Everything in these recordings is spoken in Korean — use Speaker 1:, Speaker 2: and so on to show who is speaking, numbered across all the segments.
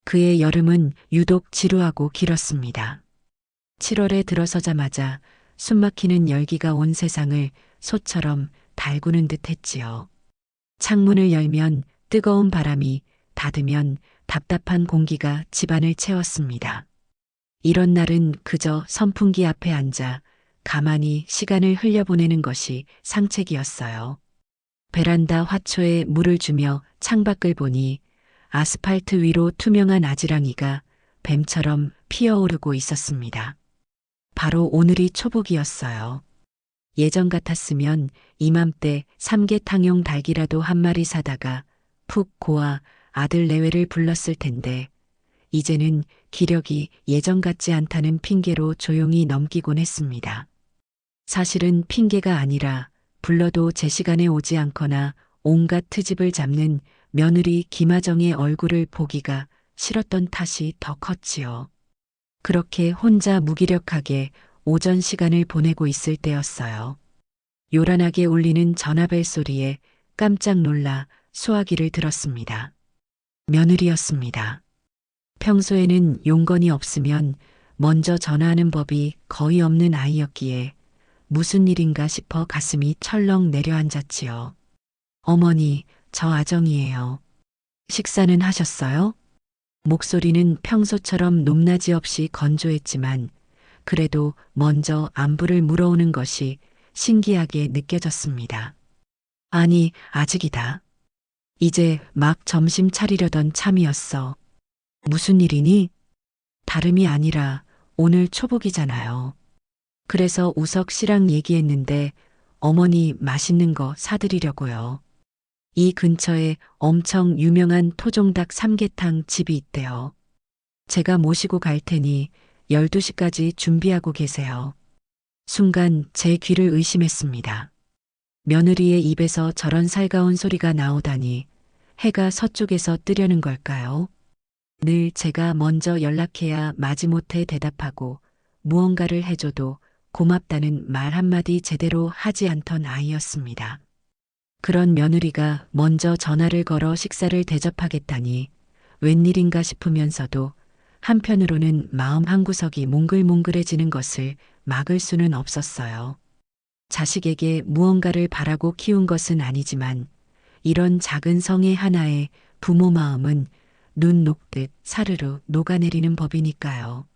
Speaker 1: 그의 여름은 유독 지루하고 길었습니다. 7월에 들어서자마자 숨막히는 열기가 온 세상을 소처럼 달구는 듯 했지요. 창문을 열면 뜨거운 바람이, 닫으면 답답한 공기가 집안을 채웠습니다. 이런 날은 그저 선풍기 앞에 앉아 가만히 시간을 흘려보내는 것이 상책이었어요. 베란다 화초에 물을 주며 창밖을 보니 아스팔트 위로 투명한 아지랑이가 뱀처럼 피어오르고 있었습니다. 바로 오늘이 초복이었어요. 예전 같았으면 이맘때 삼계탕용 닭이라도 한 마리 사다가 푹 고아 아들 내외를 불렀을 텐데 이제는 기력이 예전 같지 않다는 핑계로 조용히 넘기곤 했습니다. 사실은 핑계가 아니라 불러도 제 시간에 오지 않거나 온갖 트집을 잡는 며느리 김아정의 얼굴을 보기가 싫었던 탓이 더 컸지요. 그렇게 혼자 무기력하게 오전 시간을 보내고 있을 때였어요. 요란하게 울리는 전화벨 소리에 깜짝 놀라 수화기를 들었습니다. 며느리였습니다. 평소에는 용건이 없으면 먼저 전화하는 법이 거의 없는 아이였기에 무슨 일인가 싶어 가슴이 철렁 내려앉았지요. 어머니, 저 아정이에요. 식사는 하셨어요? 목소리는 평소처럼 높낮이 없이 건조했지만 그래도 먼저 안부를 물어오는 것이 신기하게 느껴졌습니다. 아니, 아직이다. 이제 막 점심 차리려던 참이었어. 무슨 일이니? 다름이 아니라 오늘 초복이잖아요. 그래서 우석 씨랑 얘기했는데 어머니 맛있는 거 사드리려고요. 이 근처에 엄청 유명한 토종닭 삼계탕 집이 있대요. 제가 모시고 갈 테니 12시까지 준비하고 계세요. 순간 제 귀를 의심했습니다. 며느리의 입에서 저런 살가운 소리가 나오다니 해가 서쪽에서 뜨려는 걸까요? 늘 제가 먼저 연락해야 마지못해 대답하고 무언가를 해줘도 고맙다는 말 한마디 제대로 하지 않던 아이였습니다. 그런 며느리가 먼저 전화를 걸어 식사를 대접하겠다니 웬일인가 싶으면서도 한편으로는 마음 한구석이 몽글몽글해지는 것을 막을 수는 없었어요. 자식에게 무언가를 바라고 키운 것은 아니지만 이런 작은 성의 하나에 부모 마음은 눈 녹듯 사르르 녹아내리는 법이니까요.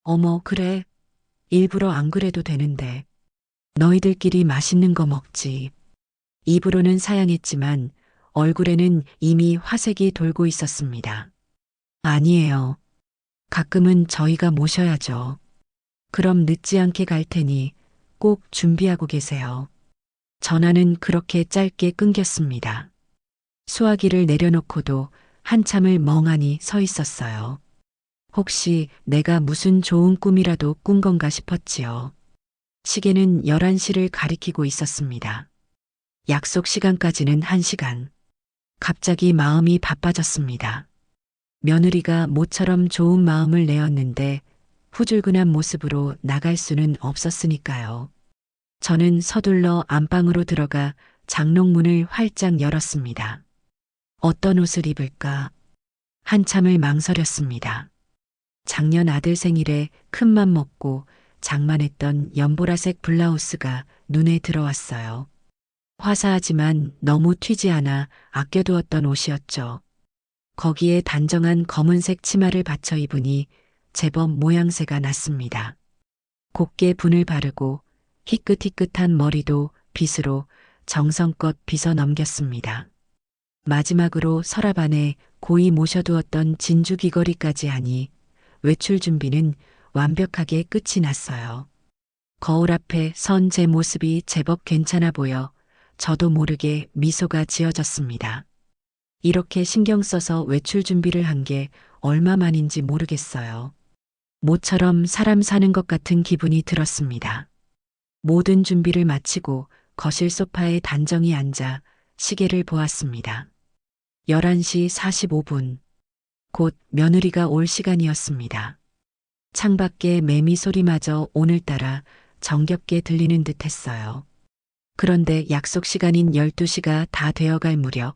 Speaker 1: 어머, 그래. 일부러 안 그래도 되는데. 너희들끼리 맛있는 거 먹지. 입으로는 사양했지만 얼굴에는 이미 화색이 돌고 있었습니다. 아니에요. 가끔은 저희가 모셔야죠. 그럼 늦지 않게 갈 테니 꼭 준비하고 계세요. 전화는 그렇게 짧게 끊겼습니다. 수화기를 내려놓고도 한참을 멍하니 서 있었어요. 혹시 내가 무슨 좋은 꿈이라도 꾼 건가 싶었지요. 시계는 11시를 가리키고 있었습니다. 약속 시간까지는 1시간. 갑자기 마음이 바빠졌습니다. 며느리가 모처럼 좋은 마음을 내었는데 후줄근한 모습으로 나갈 수는 없었으니까요. 저는 서둘러 안방으로 들어가 장롱문을 활짝 열었습니다. 어떤 옷을 입을까? 한참을 망설였습니다. 작년 아들 생일에 큰맘 먹고 장만했던 연보라색 블라우스가 눈에 들어왔어요. 화사하지만 너무 튀지 않아 아껴두었던 옷이었죠. 거기에 단정한 검은색 치마를 받쳐 입으니 제법 모양새가 났습니다. 곱게 분을 바르고 희끗희끗한 머리도 빗으로 정성껏 빗어 넘겼습니다. 마지막으로 서랍 안에 고이 모셔두었던 진주 귀걸이까지 하니 외출 준비는 완벽하게 끝이 났어요. 거울 앞에 선 제 모습이 제법 괜찮아 보여 저도 모르게 미소가 지어졌습니다. 이렇게 신경 써서 외출 준비를 한 게 얼마만인지 모르겠어요. 모처럼 사람 사는 것 같은 기분이 들었습니다. 모든 준비를 마치고 거실 소파에 단정히 앉아 시계를 보았습니다. 11시 45분. 곧 며느리가 올 시간이었습니다. 창밖에 매미 소리마저 오늘따라 정겹게 들리는 듯 했어요. 그런데 약속 시간인 12시가 다 되어갈 무렵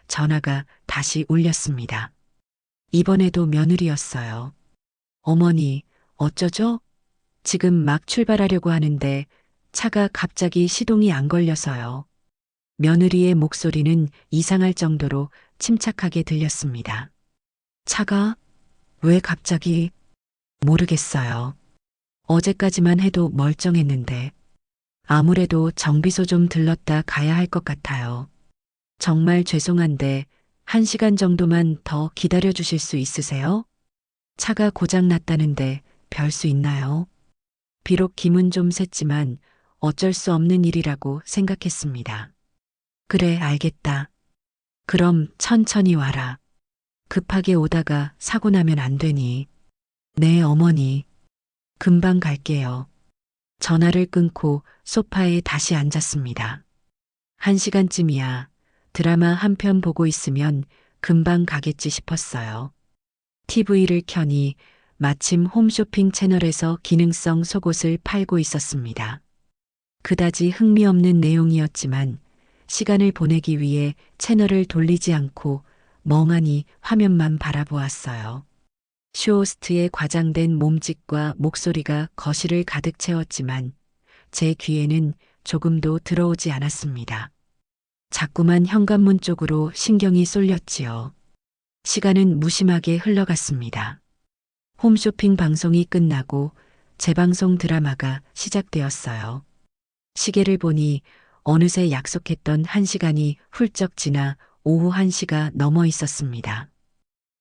Speaker 1: 전화가 다시 울렸습니다. 이번에도 며느리였어요. 어머니, 어쩌죠? 지금 막 출발하려고 하는데 차가 갑자기 시동이 안 걸려서요. 며느리의 목소리는 이상할 정도로 침착하게 들렸습니다. 차가 왜 갑자기 모르겠어요. 어제까지만 해도 멀쩡했는데 아무래도 정비소 좀 들렀다 가야 할 것 같아요. 정말 죄송한데 1시간 정도만 더 기다려 주실 수 있으세요? 차가 고장 났다는데 별 수 있나요? 비록 기분 좀 셌지만 어쩔 수 없는 일이라고 생각했습니다. 그래, 알겠다. 그럼 천천히 와라. 급하게 오다가 사고 나면 안 되니. 네, 어머니. 금방 갈게요. 전화를 끊고 소파에 다시 앉았습니다. 1시간쯤이야. 드라마 한 편 보고 있으면 금방 가겠지 싶었어요. TV를 켜니 마침 홈쇼핑 채널에서 기능성 속옷을 팔고 있었습니다. 그다지 흥미없는 내용이었지만 시간을 보내기 위해 채널을 돌리지 않고 멍하니 화면만 바라보았어요. 쇼호스트의 과장된 몸짓과 목소리가 거실을 가득 채웠지만 제 귀에는 조금도 들어오지 않았습니다. 자꾸만 현관문 쪽으로 신경이 쏠렸지요. 시간은 무심하게 흘러갔습니다. 홈쇼핑 방송이 끝나고 재방송 드라마가 시작되었어요. 시계를 보니 어느새 약속했던 1시간이 훌쩍 지나 오후 1시가 넘어 있었습니다.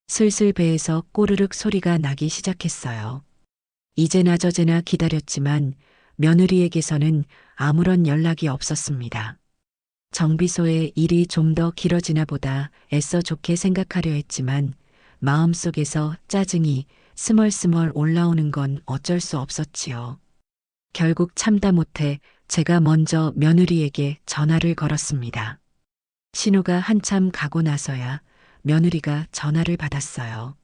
Speaker 1: 슬슬 배에서 꼬르륵 소리가 나기 시작했어요. 이제나 저제나 기다렸지만 며느리에게서는 아무런 연락이 없었습니다. 정비소의 일이 좀 더 길어지나 보다 애써 좋게 생각하려 했지만 마음속에서 짜증이 스멀스멀 올라오는 건 어쩔 수 없었지요. 결국 참다 못해 제가 먼저 며느리에게 전화를 걸었습니다. 신호가 한참 가고 나서야 며느리가 전화를 받았어요.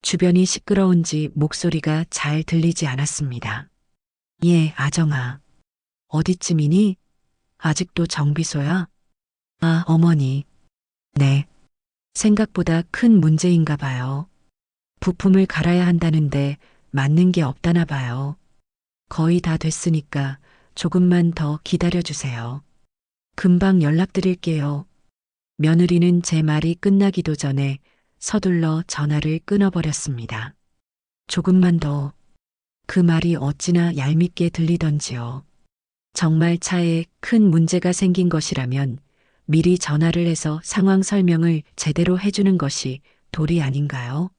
Speaker 1: 주변이 시끄러운지 목소리가 잘 들리지 않았습니다. 예, 아정아. 어디쯤이니? 아직도 정비소야? 아, 어머니. 네. 생각보다 큰 문제인가 봐요. 부품을 갈아야 한다는데 맞는 게 없다나 봐요. 거의 다 됐으니까 조금만 더 기다려 주세요. 금방 연락드릴게요. 며느리는 제 말이 끝나기도 전에 서둘러 전화를 끊어버렸습니다. 조금만 더. 그 말이 어찌나 얄밉게 들리던지요. 정말 차에 큰 문제가 생긴 것이라면 미리 전화를 해서 상황 설명을 제대로 해주는 것이 도리 아닌가요?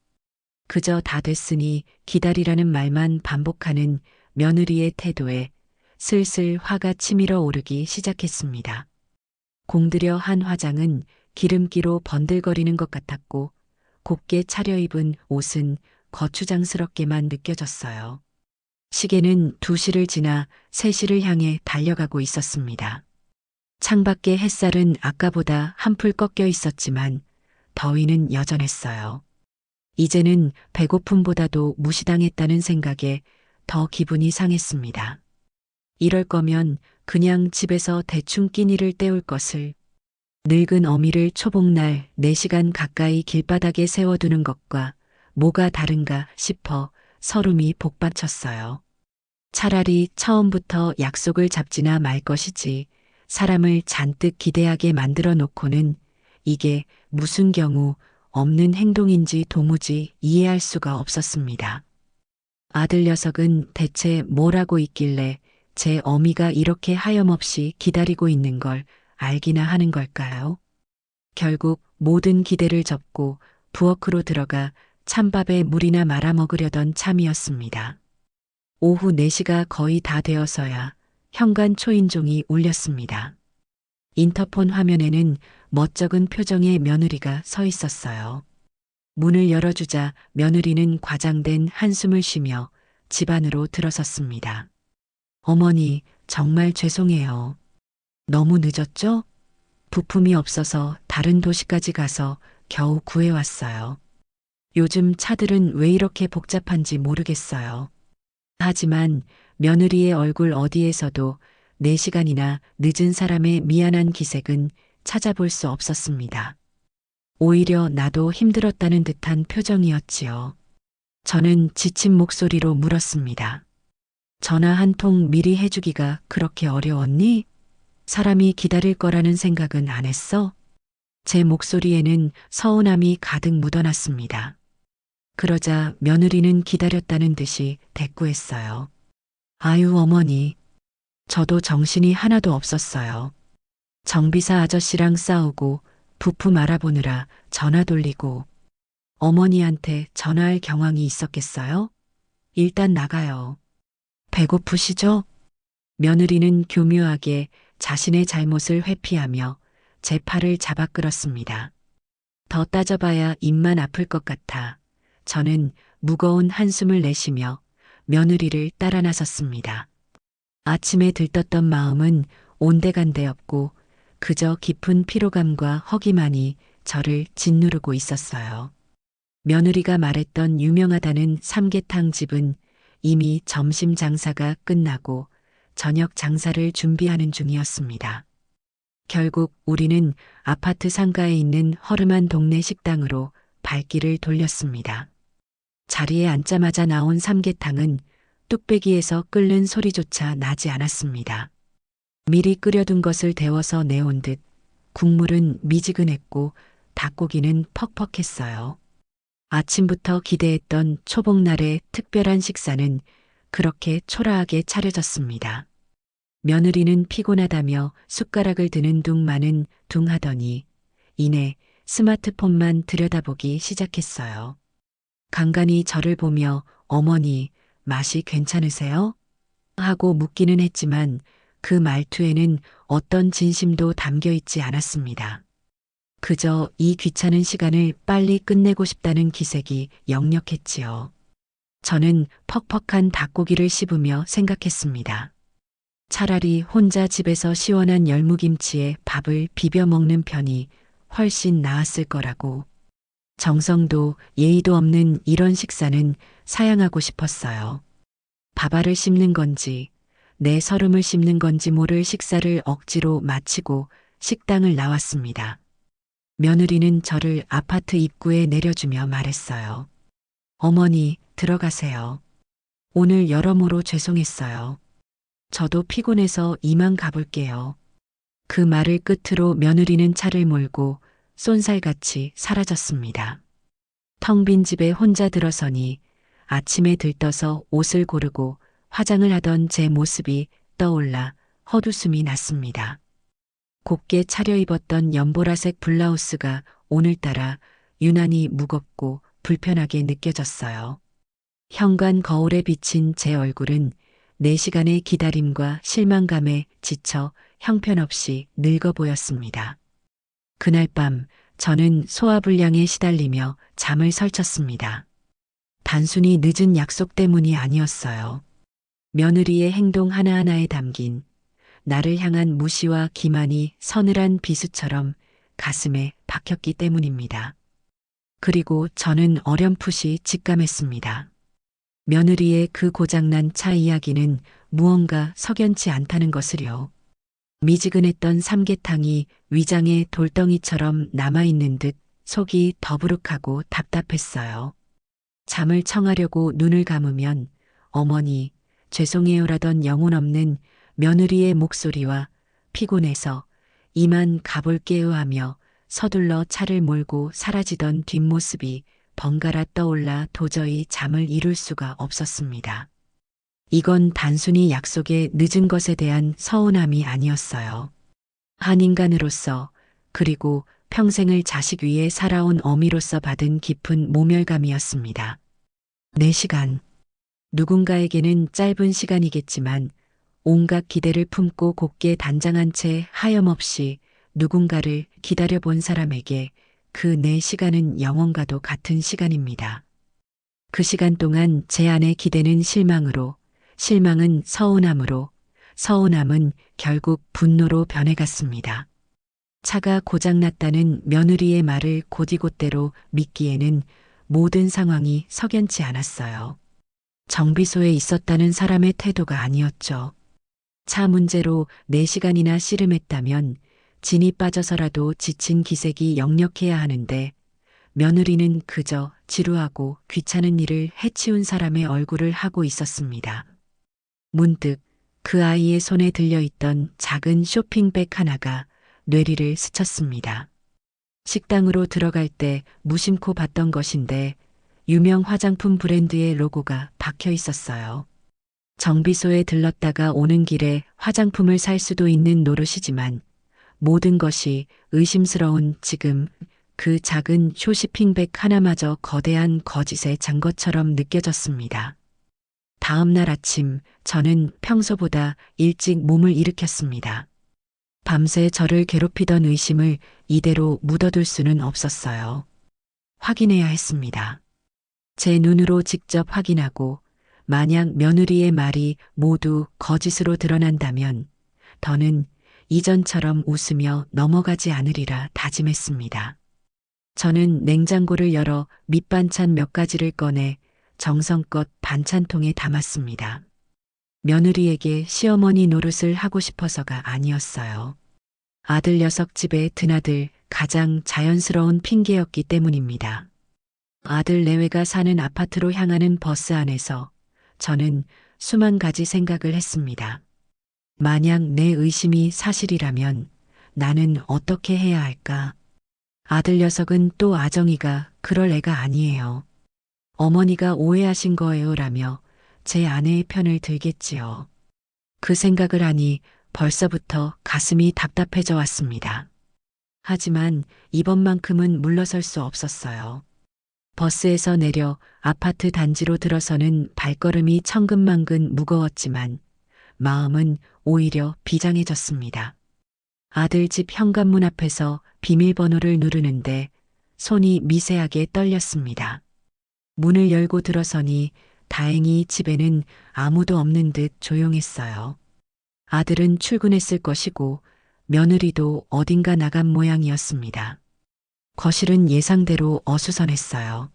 Speaker 1: 그저 다 됐으니 기다리라는 말만 반복하는 며느리의 태도에 슬슬 화가 치밀어 오르기 시작했습니다. 공들여 한 화장은 기름기로 번들거리는 것 같았고 곱게 차려입은 옷은 거추장스럽게만 느껴졌어요. 시계는 2시를 지나 3시를 향해 달려가고 있었습니다. 창밖의 햇살은 아까보다 한풀 꺾여 있었지만 더위는 여전했어요. 이제는 배고픔보다도 무시당했다는 생각에 더 기분이 상했습니다. 이럴 거면 그냥 집에서 대충 끼니를 때울 것을. 늙은 어미를 초복날 4시간 가까이 길바닥에 세워두는 것과 뭐가 다른가 싶어 서름이 복받쳤어요. 차라리 처음부터 약속을 잡지나 말 것이지 사람을 잔뜩 기대하게 만들어 놓고는 이게 무슨 경우 없는 행동인지 도무지 이해할 수가 없었습니다. 아들 녀석은 대체 뭘 하고 있길래 제 어미가 이렇게 하염없이 기다리고 있는 걸 알기나 하는 걸까요? 결국 모든 기대를 접고 부엌으로 들어가 찬밥에 물이나 말아 먹으려던 참이었습니다. 오후 4시가 거의 다 되어서야 현관 초인종이 울렸습니다. 인터폰 화면에는 멋쩍은 표정의 며느리가 서 있었어요. 문을 열어주자 며느리는 과장된 한숨을 쉬며 집 안으로 들어섰습니다. 어머니, 정말 죄송해요. 너무 늦었죠? 부품이 없어서 다른 도시까지 가서 겨우 구해왔어요. 요즘 차들은 왜 이렇게 복잡한지 모르겠어요. 하지만 며느리의 얼굴 어디에서도 4시간이나 늦은 사람의 미안한 기색은 찾아볼 수 없었습니다. 오히려 나도 힘들었다는 듯한 표정이었지요. 저는 지친 목소리로 물었습니다. 전화 한 통 미리 해주기가 그렇게 어려웠니? 사람이 기다릴 거라는 생각은 안 했어? 제 목소리에는 서운함이 가득 묻어났습니다. 그러자 며느리는 기다렸다는 듯이 대꾸했어요. 아유, 어머니. 저도 정신이 하나도 없었어요. 정비사 아저씨랑 싸우고 부품 알아보느라 전화 돌리고 어머니한테 전화할 경황이 있었겠어요? 일단 나가요. 배고프시죠? 며느리는 교묘하게 자신의 잘못을 회피하며 제 팔을 잡아 끌었습니다. 더 따져봐야 입만 아플 것 같아 저는 무거운 한숨을 내쉬며 며느리를 따라 나섰습니다. 아침에 들떴던 마음은 온데간데 없고 그저 깊은 피로감과 허기만이 저를 짓누르고 있었어요. 며느리가 말했던 유명하다는 삼계탕 집은 이미 점심 장사가 끝나고 저녁 장사를 준비하는 중이었습니다. 결국 우리는 아파트 상가에 있는 허름한 동네 식당으로 발길을 돌렸습니다. 자리에 앉자마자 나온 삼계탕은 뚝배기에서 끓는 소리조차 나지 않았습니다. 미리 끓여둔 것을 데워서 내온 듯 국물은 미지근했고 닭고기는 퍽퍽했어요. 아침부터 기대했던 초복날의 특별한 식사는 그렇게 초라하게 차려졌습니다. 며느리는 피곤하다며 숟가락을 드는 둥 마는 둥 하더니 이내 스마트폰만 들여다보기 시작했어요. 간간히 저를 보며 어머니, 맛이 괜찮으세요? 하고 묻기는 했지만 그 말투에는 어떤 진심도 담겨 있지 않았습니다. 그저 이 귀찮은 시간을 빨리 끝내고 싶다는 기색이 역력했지요. 저는 퍽퍽한 닭고기를 씹으며 생각했습니다. 차라리 혼자 집에서 시원한 열무김치에 밥을 비벼 먹는 편이 훨씬 나았을 거라고. 정성도 예의도 없는 이런 식사는 사양하고 싶었어요. 밥알을 씹는 건지 내 서름을 씹는 건지 모를 식사를 억지로 마치고 식당을 나왔습니다. 며느리는 저를 아파트 입구에 내려주며 말했어요. 어머니, 들어가세요. 오늘 여러모로 죄송했어요. 저도 피곤해서 이만 가볼게요. 그 말을 끝으로 며느리는 차를 몰고 쏜살같이 사라졌습니다. 텅 빈 집에 혼자 들어서니 아침에 들떠서 옷을 고르고 화장을 하던 제 모습이 떠올라 헛웃음이 났습니다. 곱게 차려입었던 연보라색 블라우스가 오늘따라 유난히 무겁고 불편하게 느껴졌어요. 현관 거울에 비친 제 얼굴은 4시간의 기다림과 실망감에 지쳐 형편없이 늙어 보였습니다. 그날 밤 저는 소화불량에 시달리며 잠을 설쳤습니다. 단순히 늦은 약속 때문이 아니었어요. 며느리의 행동 하나하나에 담긴 나를 향한 무시와 기만이 서늘한 비수처럼 가슴에 박혔기 때문입니다. 그리고 저는 어렴풋이 직감했습니다. 며느리의 그 고장난 차 이야기는 무언가 석연치 않다는 것을요. 미지근했던 삼계탕이 위장에 돌덩이처럼 남아있는 듯 속이 더부룩하고 답답했어요. 잠을 청하려고 눈을 감으면 어머니, 죄송해요라던 영혼 없는 며느리의 목소리와 피곤해서 이만 가볼게요 하며 서둘러 차를 몰고 사라지던 뒷모습이 번갈아 떠올라 도저히 잠을 이룰 수가 없었습니다. 이건 단순히 약속에 늦은 것에 대한 서운함이 아니었어요. 한 인간으로서 그리고 평생을 자식 위에 살아온 어미로서 받은 깊은 모멸감이었습니다. 4시간. 누군가에게는 짧은 시간이겠지만 온갖 기대를 품고 곧게 단장한 채 하염없이 누군가를 기다려본 사람에게 그 4시간은 영원과도 같은 시간입니다. 그 시간 동안 제 안의 기대는 실망으로, 실망은 서운함으로, 서운함은 결국 분노로 변해갔습니다. 차가 고장났다는 며느리의 말을 곧이곧대로 믿기에는 모든 상황이 석연치 않았어요. 정비소에 있었다는 사람의 태도가 아니었죠. 차 문제로 4시간이나 씨름했다면 진이 빠져서라도 지친 기색이 역력해야 하는데 며느리는 그저 지루하고 귀찮은 일을 해치운 사람의 얼굴을 하고 있었습니다. 문득 그 아이의 손에 들려있던 작은 쇼핑백 하나가 뇌리를 스쳤습니다. 식당으로 들어갈 때 무심코 봤던 것인데 유명 화장품 브랜드의 로고가 박혀 있었어요. 정비소에 들렀다가 오는 길에 화장품을 살 수도 있는 노릇이지만 모든 것이 의심스러운 지금 그 작은 쇼핑백 하나마저 거대한 거짓의 잔 것처럼 느껴졌습니다. 다음 날 아침 저는 평소보다 일찍 몸을 일으켰습니다. 밤새 저를 괴롭히던 의심을 이대로 묻어둘 수는 없었어요. 확인해야 했습니다. 제 눈으로 직접 확인하고 만약 며느리의 말이 모두 거짓으로 드러난다면 더는 이전처럼 웃으며 넘어가지 않으리라 다짐했습니다. 저는 냉장고를 열어 밑반찬 몇 가지를 꺼내 정성껏 반찬통에 담았습니다. 며느리에게 시어머니 노릇을 하고 싶어서가 아니었어요. 아들 녀석 집에 드나들 가장 자연스러운 핑계였기 때문입니다. 아들 내외가 사는 아파트로 향하는 버스 안에서 저는 수만 가지 생각을 했습니다. 만약 내 의심이 사실이라면 나는 어떻게 해야 할까? 아들 녀석은 또 아정이가 그럴 애가 아니에요. 어머니가 오해하신 거예요라며 제 아내의 편을 들겠지요. 그 생각을 하니 벌써부터 가슴이 답답해져 왔습니다. 하지만 이번만큼은 물러설 수 없었어요. 버스에서 내려 아파트 단지로 들어서는 발걸음이 천근만근 무거웠지만 마음은 오히려 비장해졌습니다. 아들 집 현관문 앞에서 비밀번호를 누르는데 손이 미세하게 떨렸습니다. 문을 열고 들어서니 다행히 집에는 아무도 없는 듯 조용했어요. 아들은 출근했을 것이고 며느리도 어딘가 나간 모양이었습니다. 거실은 예상대로 어수선했어요.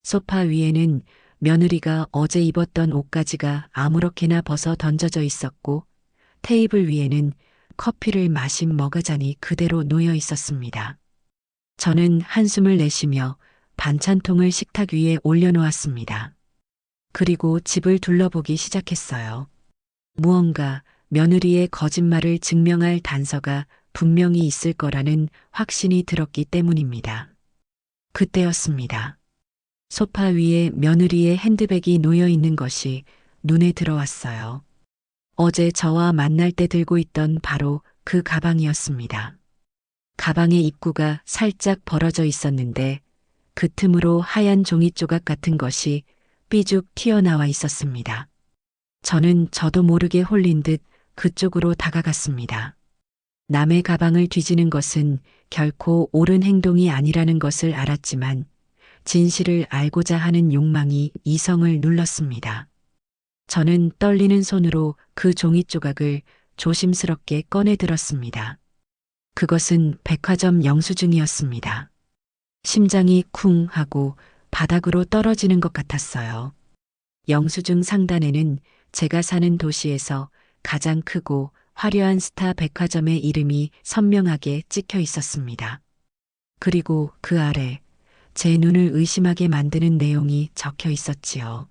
Speaker 1: 소파 위에는 며느리가 어제 입었던 옷가지가 아무렇게나 벗어 던져져 있었고 테이블 위에는 커피를 마신 머그잔이 그대로 놓여 있었습니다. 저는 한숨을 내쉬며 반찬통을 식탁 위에 올려놓았습니다. 그리고 집을 둘러보기 시작했어요. 무언가 며느리의 거짓말을 증명할 단서가 분명히 있을 거라는 확신이 들었기 때문입니다. 그때였습니다. 소파 위에 며느리의 핸드백이 놓여 있는 것이 눈에 들어왔어요. 어제 저와 만날 때 들고 있던 바로 그 가방이었습니다. 가방의 입구가 살짝 벌어져 있었는데 그 틈으로 하얀 종이 조각 같은 것이 삐죽 튀어나와 있었습니다. 저는 저도 모르게 홀린 듯 그쪽으로 다가갔습니다. 남의 가방을 뒤지는 것은 결코 옳은 행동이 아니라는 것을 알았지만 진실을 알고자 하는 욕망이 이성을 눌렀습니다. 저는 떨리는 손으로 그 종이 조각을 조심스럽게 꺼내 들었습니다. 그것은 백화점 영수증이었습니다. 심장이 쿵 하고 바닥으로 떨어지는 것 같았어요. 영수증 상단에는 제가 사는 도시에서 가장 크고 화려한 스타 백화점의 이름이 선명하게 찍혀 있었습니다. 그리고 그 아래 제 눈을 의심하게 만드는 내용이 적혀 있었지요.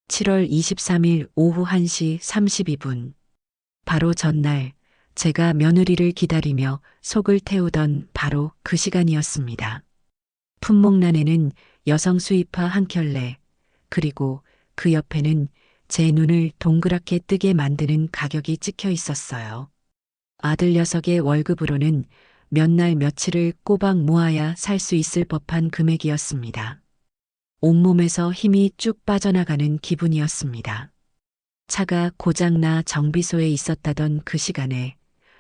Speaker 1: 7월 23일 오후 1시 32분. 바로 전날 제가 며느리를 기다리며 속을 태우던 바로 그 시간이었습니다. 품목란에는 여성 수입화 한 켤레, 그리고 그 옆에는 제 눈을 동그랗게 뜨게 만드는 가격이 찍혀 있었어요. 아들 녀석의 월급으로는 몇 날 며칠을 꼬박 모아야 살 수 있을 법한 금액이었습니다. 온몸에서 힘이 쭉 빠져나가는 기분이었습니다. 차가 고장나 정비소에 있었다던 그 시간에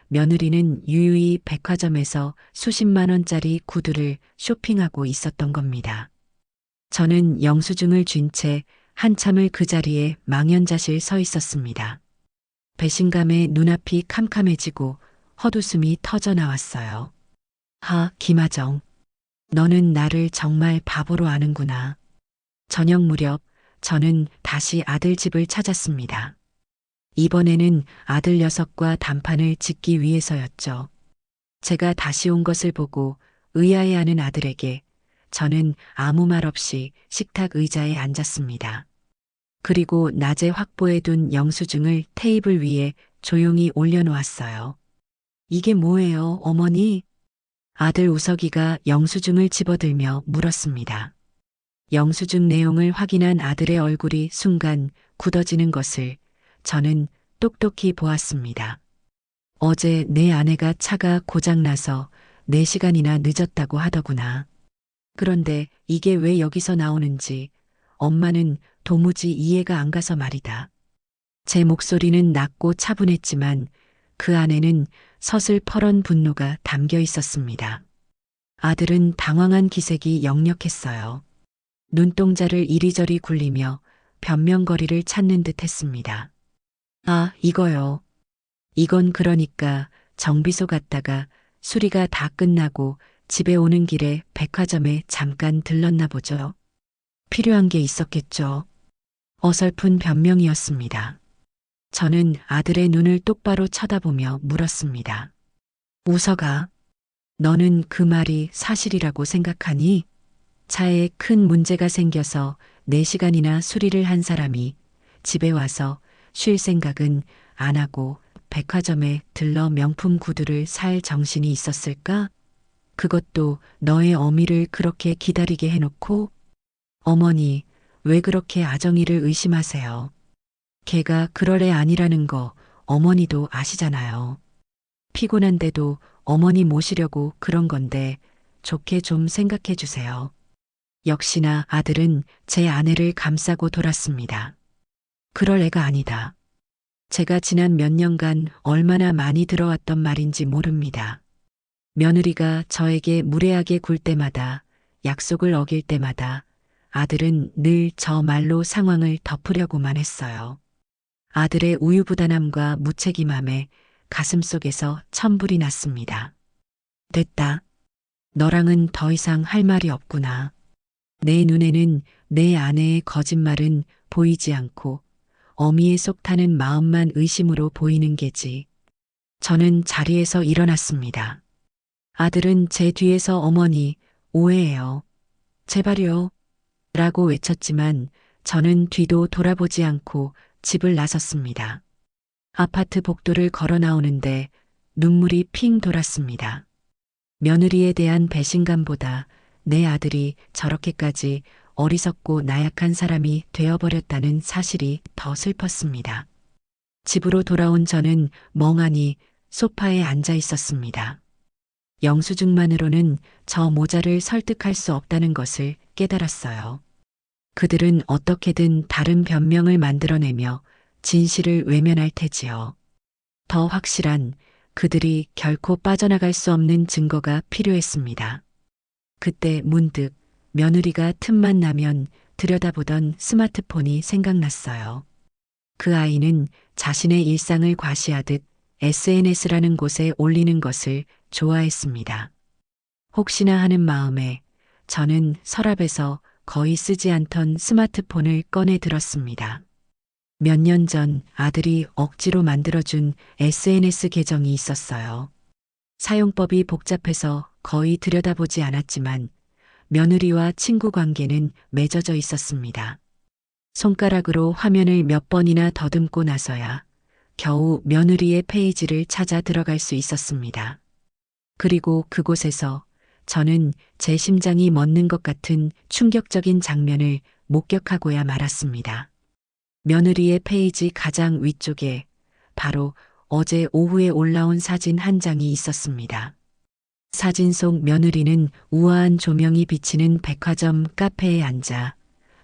Speaker 1: 며느리는 유유히 백화점에서 수십만 원짜리 구두를 쇼핑하고 있었던 겁니다. 저는 영수증을 쥔 채 한참을 그 자리에 망연자실 서 있었습니다. 배신감에 눈앞이 캄캄해지고 헛웃음이 터져 나왔어요. 김아정. 너는 나를 정말 바보로 아는구나. 저녁 무렵 저는 다시 아들 집을 찾았습니다. 이번에는 아들 녀석과 단판을 짓기 위해서였죠. 제가 다시 온 것을 보고 의아해하는 아들에게 저는 아무 말 없이 식탁 의자에 앉았습니다. 그리고 낮에 확보해둔 영수증을 테이블 위에 조용히 올려놓았어요. 이게 뭐예요, 어머니? 아들 우석이가 영수증을 집어들며 물었습니다. 영수증 내용을 확인한 아들의 얼굴이 순간 굳어지는 것을 저는 똑똑히 보았습니다. 어제 내 아내가 차가 고장나서 4시간이나 늦었다고 하더구나. 그런데 이게 왜 여기서 나오는지 엄마는 도무지 이해가 안 가서 말이다. 제 목소리는 낮고 차분했지만 그 안에는 서슬퍼런 분노가 담겨 있었습니다. 아들은 당황한 기색이 역력했어요. 눈동자를 이리저리 굴리며 변명거리를 찾는 듯 했습니다. 아, 이거요. 이건 그러니까 정비소 갔다가 수리가 다 끝나고 집에 오는 길에 백화점에 잠깐 들렀나 보죠. 필요한 게 있었겠죠. 어설픈 변명이었습니다. 저는 아들의 눈을 똑바로 쳐다보며 물었습니다. 우석아, 너는 그 말이 사실이라고 생각하니? 차에 큰 문제가 생겨서 4시간이나 수리를 한 사람이 집에 와서 쉴 생각은 안 하고 백화점에 들러 명품 구두를 살 정신이 있었을까? 그것도 너의 어미를 그렇게 기다리게 해놓고? 어머니, 왜 그렇게 아정이를 의심하세요? 걔가 그럴 애 아니라는 거 어머니도 아시잖아요. 피곤한데도 어머니 모시려고 그런 건데 좋게 좀 생각해 주세요. 역시나 아들은 제 아내를 감싸고 돌았습니다. 그럴 애가 아니다. 제가 지난 몇 년간 얼마나 많이 들어왔던 말인지 모릅니다. 며느리가 저에게 무례하게 굴 때마다, 약속을 어길 때마다 아들은 늘 저 말로 상황을 덮으려고만 했어요. 아들의 우유부단함과 무책임함에 가슴속에서 천불이 났습니다. 됐다. 너랑은 더 이상 할 말이 없구나. 내 눈에는 내 아내의 거짓말은 보이지 않고 어미의 속 타는 마음만 의심으로 보이는 게지. 저는 자리에서 일어났습니다. 아들은 제 뒤에서 어머니, 오해해요. 제발요. 라고 외쳤지만 저는 뒤도 돌아보지 않고 집을 나섰습니다. 아파트 복도를 걸어 나오는데 눈물이 핑 돌았습니다. 며느리에 대한 배신감보다 내 아들이 저렇게까지 어리석고 나약한 사람이 되어버렸다는 사실이 더 슬펐습니다. 집으로 돌아온 저는 멍하니 소파에 앉아 있었습니다. 영수증만으로는 저 모자를 설득할 수 없다는 것을 깨달았어요. 그들은 어떻게든 다른 변명을 만들어내며 진실을 외면할 테지요. 더 확실한 그들이 결코 빠져나갈 수 없는 증거가 필요했습니다. 그때 문득 며느리가 틈만 나면 들여다보던 스마트폰이 생각났어요. 그 아이는 자신의 일상을 과시하듯 SNS라는 곳에 올리는 것을 좋아했습니다. 혹시나 하는 마음에 저는 서랍에서 거의 쓰지 않던 스마트폰을 꺼내 들었습니다. 몇 년 전 아들이 억지로 만들어준 SNS 계정이 있었어요. 사용법이 복잡해서 거의 들여다보지 않았지만 며느리와 친구 관계는 맺어져 있었습니다. 손가락으로 화면을 몇 번이나 더듬고 나서야 겨우 며느리의 페이지를 찾아 들어갈 수 있었습니다. 그리고 그곳에서 저는 제 심장이 멎는 것 같은 충격적인 장면을 목격하고야 말았습니다. 며느리의 페이지 가장 위쪽에 바로 어제 오후에 올라온 사진 한 장이 있었습니다. 사진 속 며느리는 우아한 조명이 비치는 백화점 카페에 앉아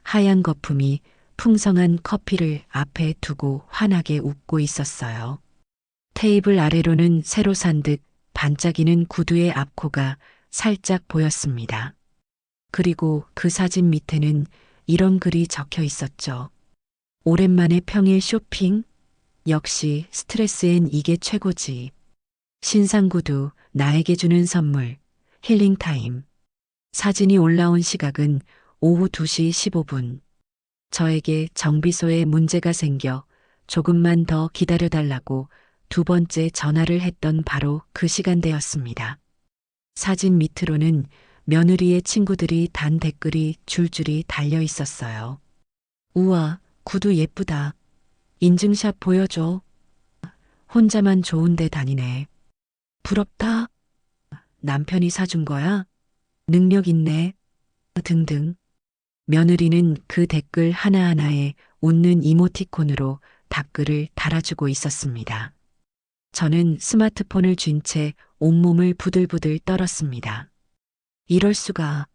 Speaker 1: 하얀 거품이 풍성한 커피를 앞에 두고 환하게 웃고 있었어요. 테이블 아래로는 새로 산 듯 반짝이는 구두의 앞코가 살짝 보였습니다. 그리고 그 사진 밑에는 이런 글이 적혀 있었죠. 오랜만에 평일 쇼핑? 역시 스트레스엔 이게 최고지. 신상 구두, 나에게 주는 선물, 힐링타임. 사진이 올라온 시각은 오후 2시 15분. 저에게 정비소에 문제가 생겨 조금만 더 기다려달라고 두 번째 전화를 했던 바로 그 시간대였습니다. 사진 밑으로는 며느리의 친구들이 단 댓글이 줄줄이 달려 있었어요. 우와, 구두 예쁘다. 인증샷 보여줘. 혼자만 좋은데 다니네. 부럽다. 남편이 사준 거야? 능력 있네. 등등. 며느리는 그 댓글 하나하나에 웃는 이모티콘으로 답글을 달아주고 있었습니다. 저는 스마트폰을 쥔 채 온몸을 부들부들 떨었습니다. 이럴 수가.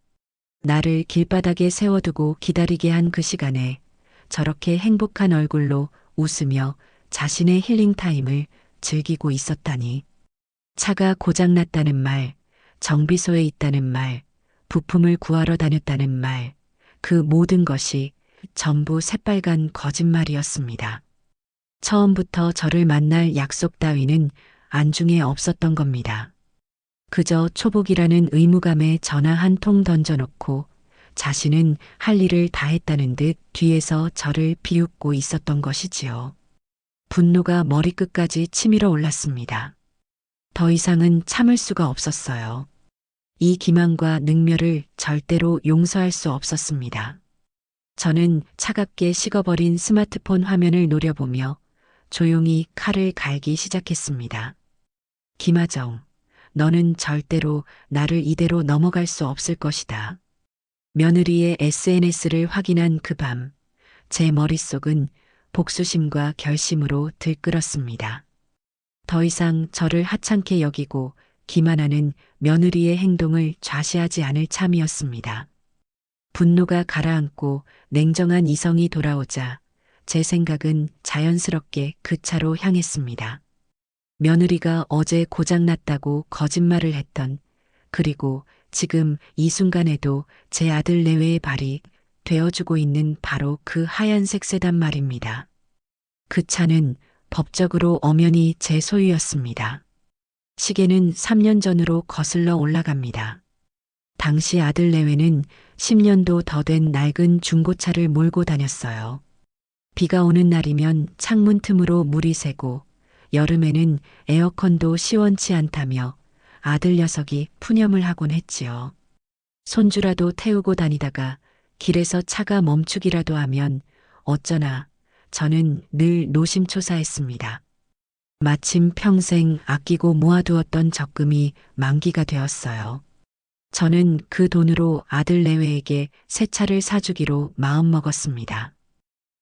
Speaker 1: 나를 길바닥에 세워두고 기다리게 한 그 시간에 저렇게 행복한 얼굴로 웃으며 자신의 힐링 타임을 즐기고 있었다니. 차가 고장났다는 말, 정비소에 있다는 말, 부품을 구하러 다녔다는 말, 그 모든 것이 전부 새빨간 거짓말이었습니다. 처음부터 저를 만날 약속 따위는 안중에 없었던 겁니다. 그저 초복이라는 의무감에 전화 한 통 던져놓고 자신은 할 일을 다 했다는 듯 뒤에서 저를 비웃고 있었던 것이지요. 분노가 머리끝까지 치밀어 올랐습니다. 더 이상은 참을 수가 없었어요. 이 기만과 능멸을 절대로 용서할 수 없었습니다. 저는 차갑게 식어버린 스마트폰 화면을 노려보며 조용히 칼을 갈기 시작했습니다. 김하정, 너는 절대로 나를 이대로 넘어갈 수 없을 것이다. 며느리의 SNS를 확인한 그 밤, 제 머릿속은 복수심과 결심으로 들끓었습니다. 더 이상 저를 하찮게 여기고 기만하는 며느리의 행동을 좌시하지 않을 참이었습니다. 분노가 가라앉고 냉정한 이성이 돌아오자 제 생각은 자연스럽게 그 차로 향했습니다. 며느리가 어제 고장났다고 거짓말을 했던, 그리고 지금 이 순간에도 제 아들 내외의 발이 되어주고 있는 바로 그 하얀색 세단 말입니다. 그 차는 법적으로 엄연히 제 소유였습니다. 시계는 3년 전으로 거슬러 올라갑니다. 당시 아들 내외는 10년도 더 된 낡은 중고차를 몰고 다녔어요. 비가 오는 날이면 창문 틈으로 물이 새고 여름에는 에어컨도 시원치 않다며 아들 녀석이 푸념을 하곤 했지요. 손주라도 태우고 다니다가 길에서 차가 멈추기라도 하면 어쩌나 저는 늘 노심초사했습니다. 마침 평생 아끼고 모아두었던 적금이 만기가 되었어요. 저는 그 돈으로 아들 내외에게 새 차를 사주기로 마음먹었습니다.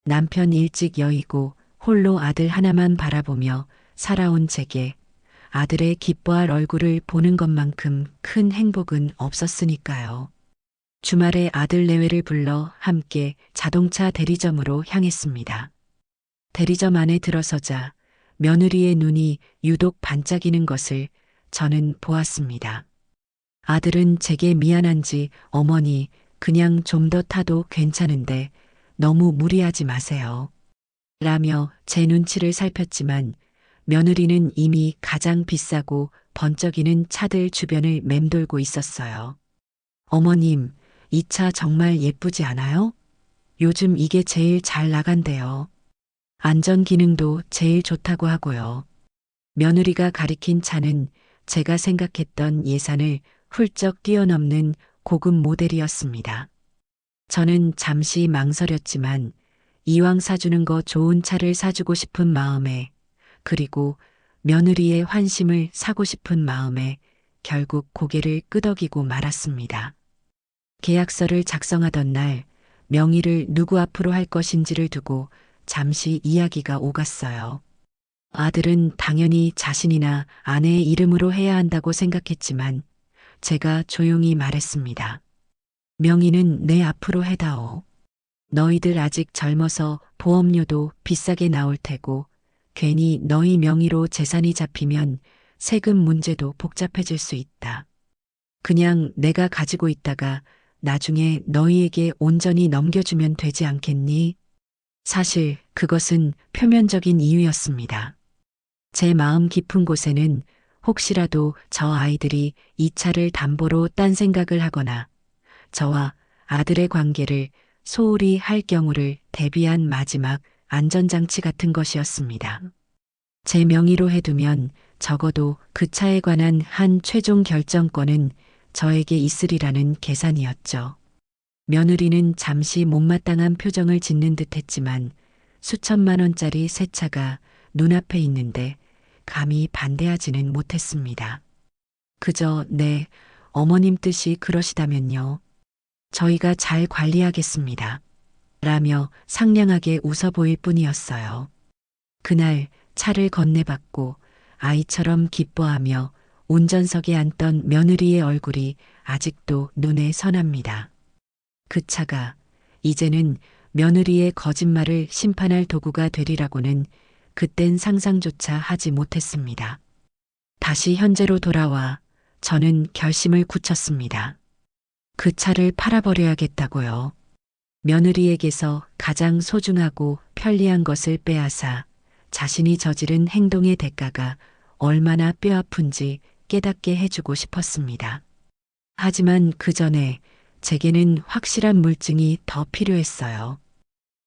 Speaker 1: 남편 일찍 여의고 홀로 아들 하나만 바라보며 살아온 제게 아들의 기뻐할 얼굴을 보는 것만큼 큰 행복은 없었으니까요. 주말에 아들 내외를 불러 함께 자동차 대리점으로 향했습니다. 대리점 안에 들어서자 며느리의 눈이 유독 반짝이는 것을 저는 보았습니다. 아들은 제게 미안한지 어머니 그냥 좀 더 타도 괜찮은데 너무 무리하지 마세요. 라며 제 눈치를 살폈지만 며느리는 이미 가장 비싸고 번쩍이는 차들 주변을 맴돌고 있었어요. 어머님, 이 차 정말 예쁘지 않아요? 요즘 이게 제일 잘 나간대요. 안전 기능도 제일 좋다고 하고요. 며느리가 가리킨 차는 제가 생각했던 예산을 훌쩍 뛰어넘는 고급 모델이었습니다. 저는 잠시 망설였지만 이왕 사주는 거 좋은 차를 사주고 싶은 마음에, 그리고 며느리의 환심을 사고 싶은 마음에 결국 고개를 끄덕이고 말았습니다. 계약서를 작성하던 날 명의를 누구 앞으로 할 것인지를 두고 잠시 이야기가 오갔어요. 아들은 당연히 자신이나 아내의 이름으로 해야 한다고 생각했지만 제가 조용히 말했습니다. 명의는 내 앞으로 해다오. 너희들 아직 젊어서 보험료도 비싸게 나올 테고 괜히 너희 명의로 재산이 잡히면 세금 문제도 복잡해질 수 있다. 그냥 내가 가지고 있다가 나중에 너희에게 온전히 넘겨주면 되지 않겠니? 사실 그것은 표면적인 이유였습니다. 제 마음 깊은 곳에는 혹시라도 저 아이들이 이 차를 담보로 딴 생각을 하거나 저와 아들의 관계를 소홀히 할 경우를 대비한 마지막 안전장치 같은 것이었습니다. 제 명의로 해두면 적어도 그 차에 관한 한 최종 결정권은 저에게 있으리라는 계산이었죠. 며느리는 잠시 못마땅한 표정을 짓는 듯 했지만 수천만 원짜리 새 차가 눈앞에 있는데 감히 반대하지는 못했습니다. 그저 네, 어머님 뜻이 그러시다면요. 저희가 잘 관리하겠습니다. 라며 상냥하게 웃어 보일 뿐이었어요. 그날 차를 건네받고 아이처럼 기뻐하며 운전석에 앉던 며느리의 얼굴이 아직도 눈에 선합니다. 그 차가 이제는 며느리의 거짓말을 심판할 도구가 되리라고는 그땐 상상조차 하지 못했습니다. 다시 현재로 돌아와 저는 결심을 굳혔습니다. 그 차를 팔아버려야겠다고요. 며느리에게서 가장 소중하고 편리한 것을 빼앗아 자신이 저지른 행동의 대가가 얼마나 뼈아픈지 깨닫게 해주고 싶었습니다. 하지만 그 전에 제게는 확실한 물증이 더 필요했어요.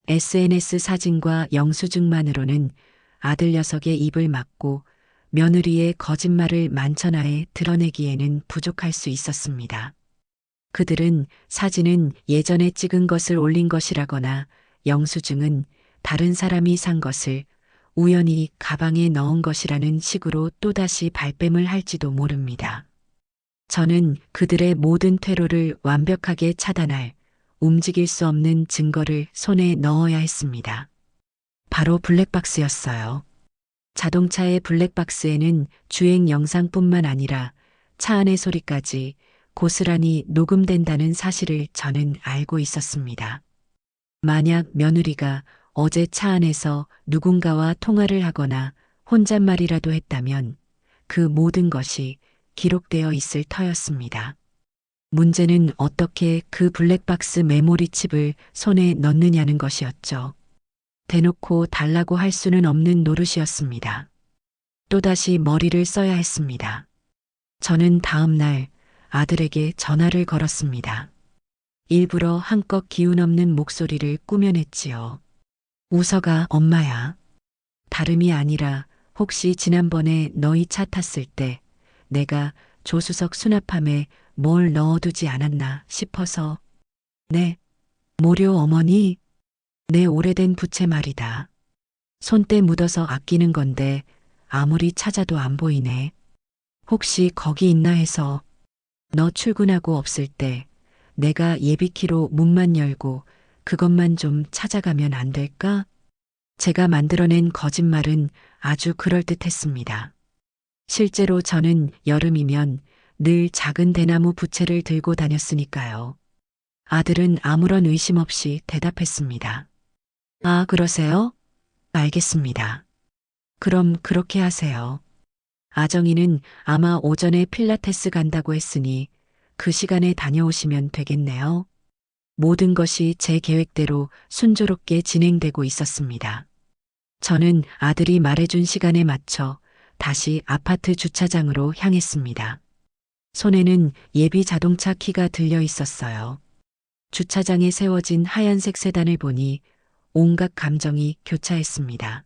Speaker 1: SNS 사진과 영수증만으로는 아들 녀석의 입을 막고 며느리의 거짓말을 만천하에 드러내기에는 부족할 수 있었습니다. 그들은 사진은 예전에 찍은 것을 올린 것이라거나 영수증은 다른 사람이 산 것을 우연히 가방에 넣은 것이라는 식으로 또다시 발뺌을 할지도 모릅니다. 저는 그들의 모든 퇴로를 완벽하게 차단할 움직일 수 없는 증거를 손에 넣어야 했습니다. 바로 블랙박스였어요. 자동차의 블랙박스에는 주행 영상뿐만 아니라 차 안의 소리까지 고스란히 녹음된다는 사실을 저는 알고 있었습니다. 만약 며느리가 어제 차 안에서 누군가와 통화를 하거나 혼잣말이라도 했다면 그 모든 것이 기록되어 있을 터였습니다. 문제는 어떻게 그 블랙박스 메모리 칩을 손에 넣느냐는 것이었죠. 대놓고 달라고 할 수는 없는 노릇이었습니다. 또다시 머리를 써야 했습니다. 저는 다음 날 아들에게 전화를 걸었습니다. 일부러 한껏 기운 없는 목소리를 꾸며냈지요. 웃어가 엄마야. 다름이 아니라 혹시 지난번에 너희 차 탔을 때 내가 조수석 수납함에 뭘 넣어두지 않았나 싶어서. 네, 모료 어머니? 내 오래된 부채 말이다. 손때 묻어서 아끼는 건데 아무리 찾아도 안 보이네. 혹시 거기 있나 해서. 너 출근하고 없을 때 내가 예비키로 문만 열고 그것만 좀 찾아가면 안 될까? 제가 만들어낸 거짓말은 아주 그럴듯했습니다. 실제로 저는 여름이면 늘 작은 대나무 부채를 들고 다녔으니까요. 아들은 아무런 의심 없이 대답했습니다. 아, 그러세요? 알겠습니다. 그럼 그렇게 하세요. 아정이는 아마 오전에 필라테스 간다고 했으니 그 시간에 다녀오시면 되겠네요. 모든 것이 제 계획대로 순조롭게 진행되고 있었습니다. 저는 아들이 말해준 시간에 맞춰 다시 아파트 주차장으로 향했습니다. 손에는 예비 자동차 키가 들려 있었어요. 주차장에 세워진 하얀색 세단을 보니 온갖 감정이 교차했습니다.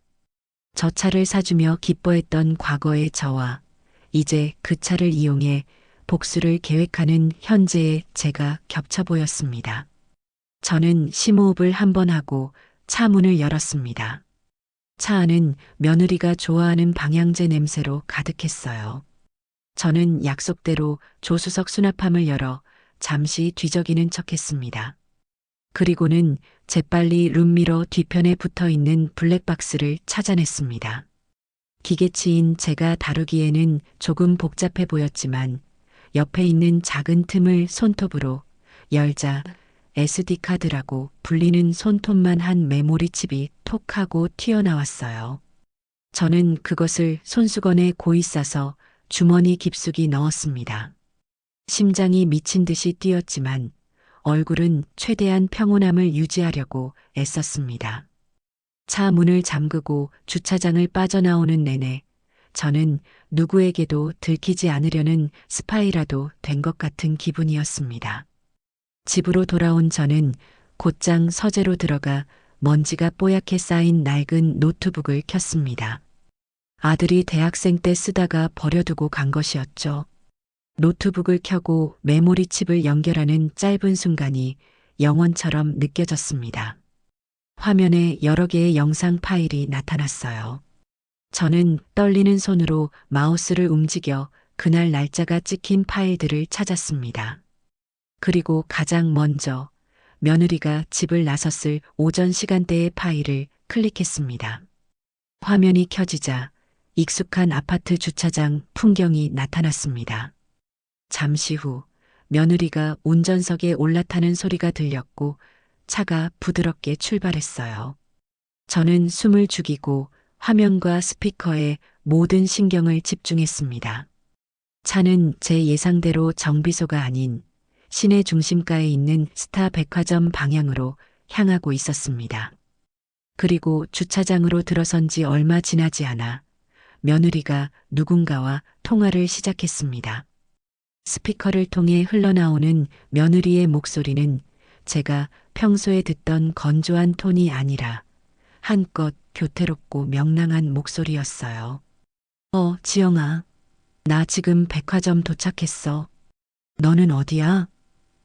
Speaker 1: 저 차를 사주며 기뻐했던 과거의 저와 이제 그 차를 이용해 복수를 계획하는 현재의 제가 겹쳐 보였습니다. 저는 심호흡을 한번 하고 차 문을 열었습니다. 차 안은 며느리가 좋아하는 방향제 냄새로 가득했어요. 저는 약속대로 조수석 수납함을 열어 잠시 뒤적이는 척했습니다. 그리고는 재빨리 룸미러 뒤편에 붙어 있는 블랙박스를 찾아냈습니다. 기계치인 제가 다루기에는 조금 복잡해 보였지만 옆에 있는 작은 틈을 손톱으로 열자 SD카드라고 불리는 손톱만 한 메모리 칩이 톡 하고 튀어나왔어요. 저는 그것을 손수건에 고이 싸서 주머니 깊숙이 넣었습니다. 심장이 미친 듯이 뛰었지만 얼굴은 최대한 평온함을 유지하려고 애썼습니다. 차 문을 잠그고 주차장을 빠져나오는 내내 저는 누구에게도 들키지 않으려는 스파이라도 된 것 같은 기분이었습니다. 집으로 돌아온 저는 곧장 서재로 들어가 먼지가 뽀얗게 쌓인 낡은 노트북을 켰습니다. 아들이 대학생 때 쓰다가 버려두고 간 것이었죠. 노트북을 켜고 메모리 칩을 연결하는 짧은 순간이 영원처럼 느껴졌습니다. 화면에 여러 개의 영상 파일이 나타났어요. 저는 떨리는 손으로 마우스를 움직여 그날 날짜가 찍힌 파일들을 찾았습니다. 그리고 가장 먼저 며느리가 집을 나섰을 오전 시간대의 파일을 클릭했습니다. 화면이 켜지자 익숙한 아파트 주차장 풍경이 나타났습니다. 잠시 후 며느리가 운전석에 올라타는 소리가 들렸고 차가 부드럽게 출발했어요. 저는 숨을 죽이고 화면과 스피커에 모든 신경을 집중했습니다. 차는 제 예상대로 정비소가 아닌 시내 중심가에 있는 스타 백화점 방향으로 향하고 있었습니다. 그리고 주차장으로 들어선 지 얼마 지나지 않아 며느리가 누군가와 통화를 시작했습니다. 스피커를 통해 흘러나오는 며느리의 목소리는 제가 평소에 듣던 건조한 톤이 아니라 한껏 교태롭고 명랑한 목소리였어요. 지영아. 나 지금 백화점 도착했어. 너는 어디야?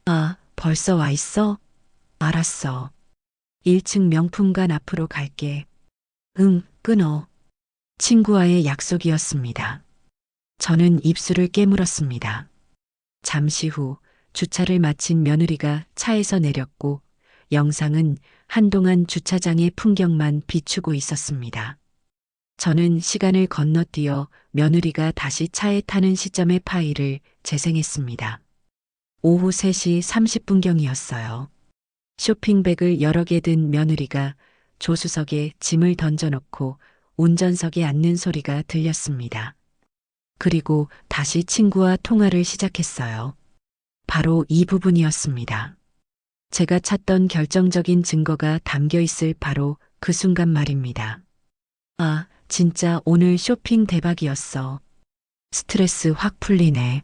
Speaker 1: 아, 벌써 와 있어? 알았어. 1층 명품관 앞으로 갈게. 응, 끊어. 친구와의 약속이었습니다. 저는 입술을 깨물었습니다. 잠시 후 주차를 마친 며느리가 차에서 내렸고 영상은 한동안 주차장의 풍경만 비추고 있었습니다. 저는 시간을 건너뛰어 며느리가 다시 차에 타는 시점의 파일을 재생했습니다. 오후 3시 30분경이었어요. 쇼핑백을 여러 개 든 며느리가 조수석에 짐을 던져놓고 운전석에 앉는 소리가 들렸습니다. 그리고 다시 친구와 통화를 시작했어요. 바로 이 부분이었습니다. 제가 찾던 결정적인 증거가 담겨 있을 바로 그 순간 말입니다. 아, 진짜 오늘 쇼핑 대박이었어. 스트레스 확 풀리네.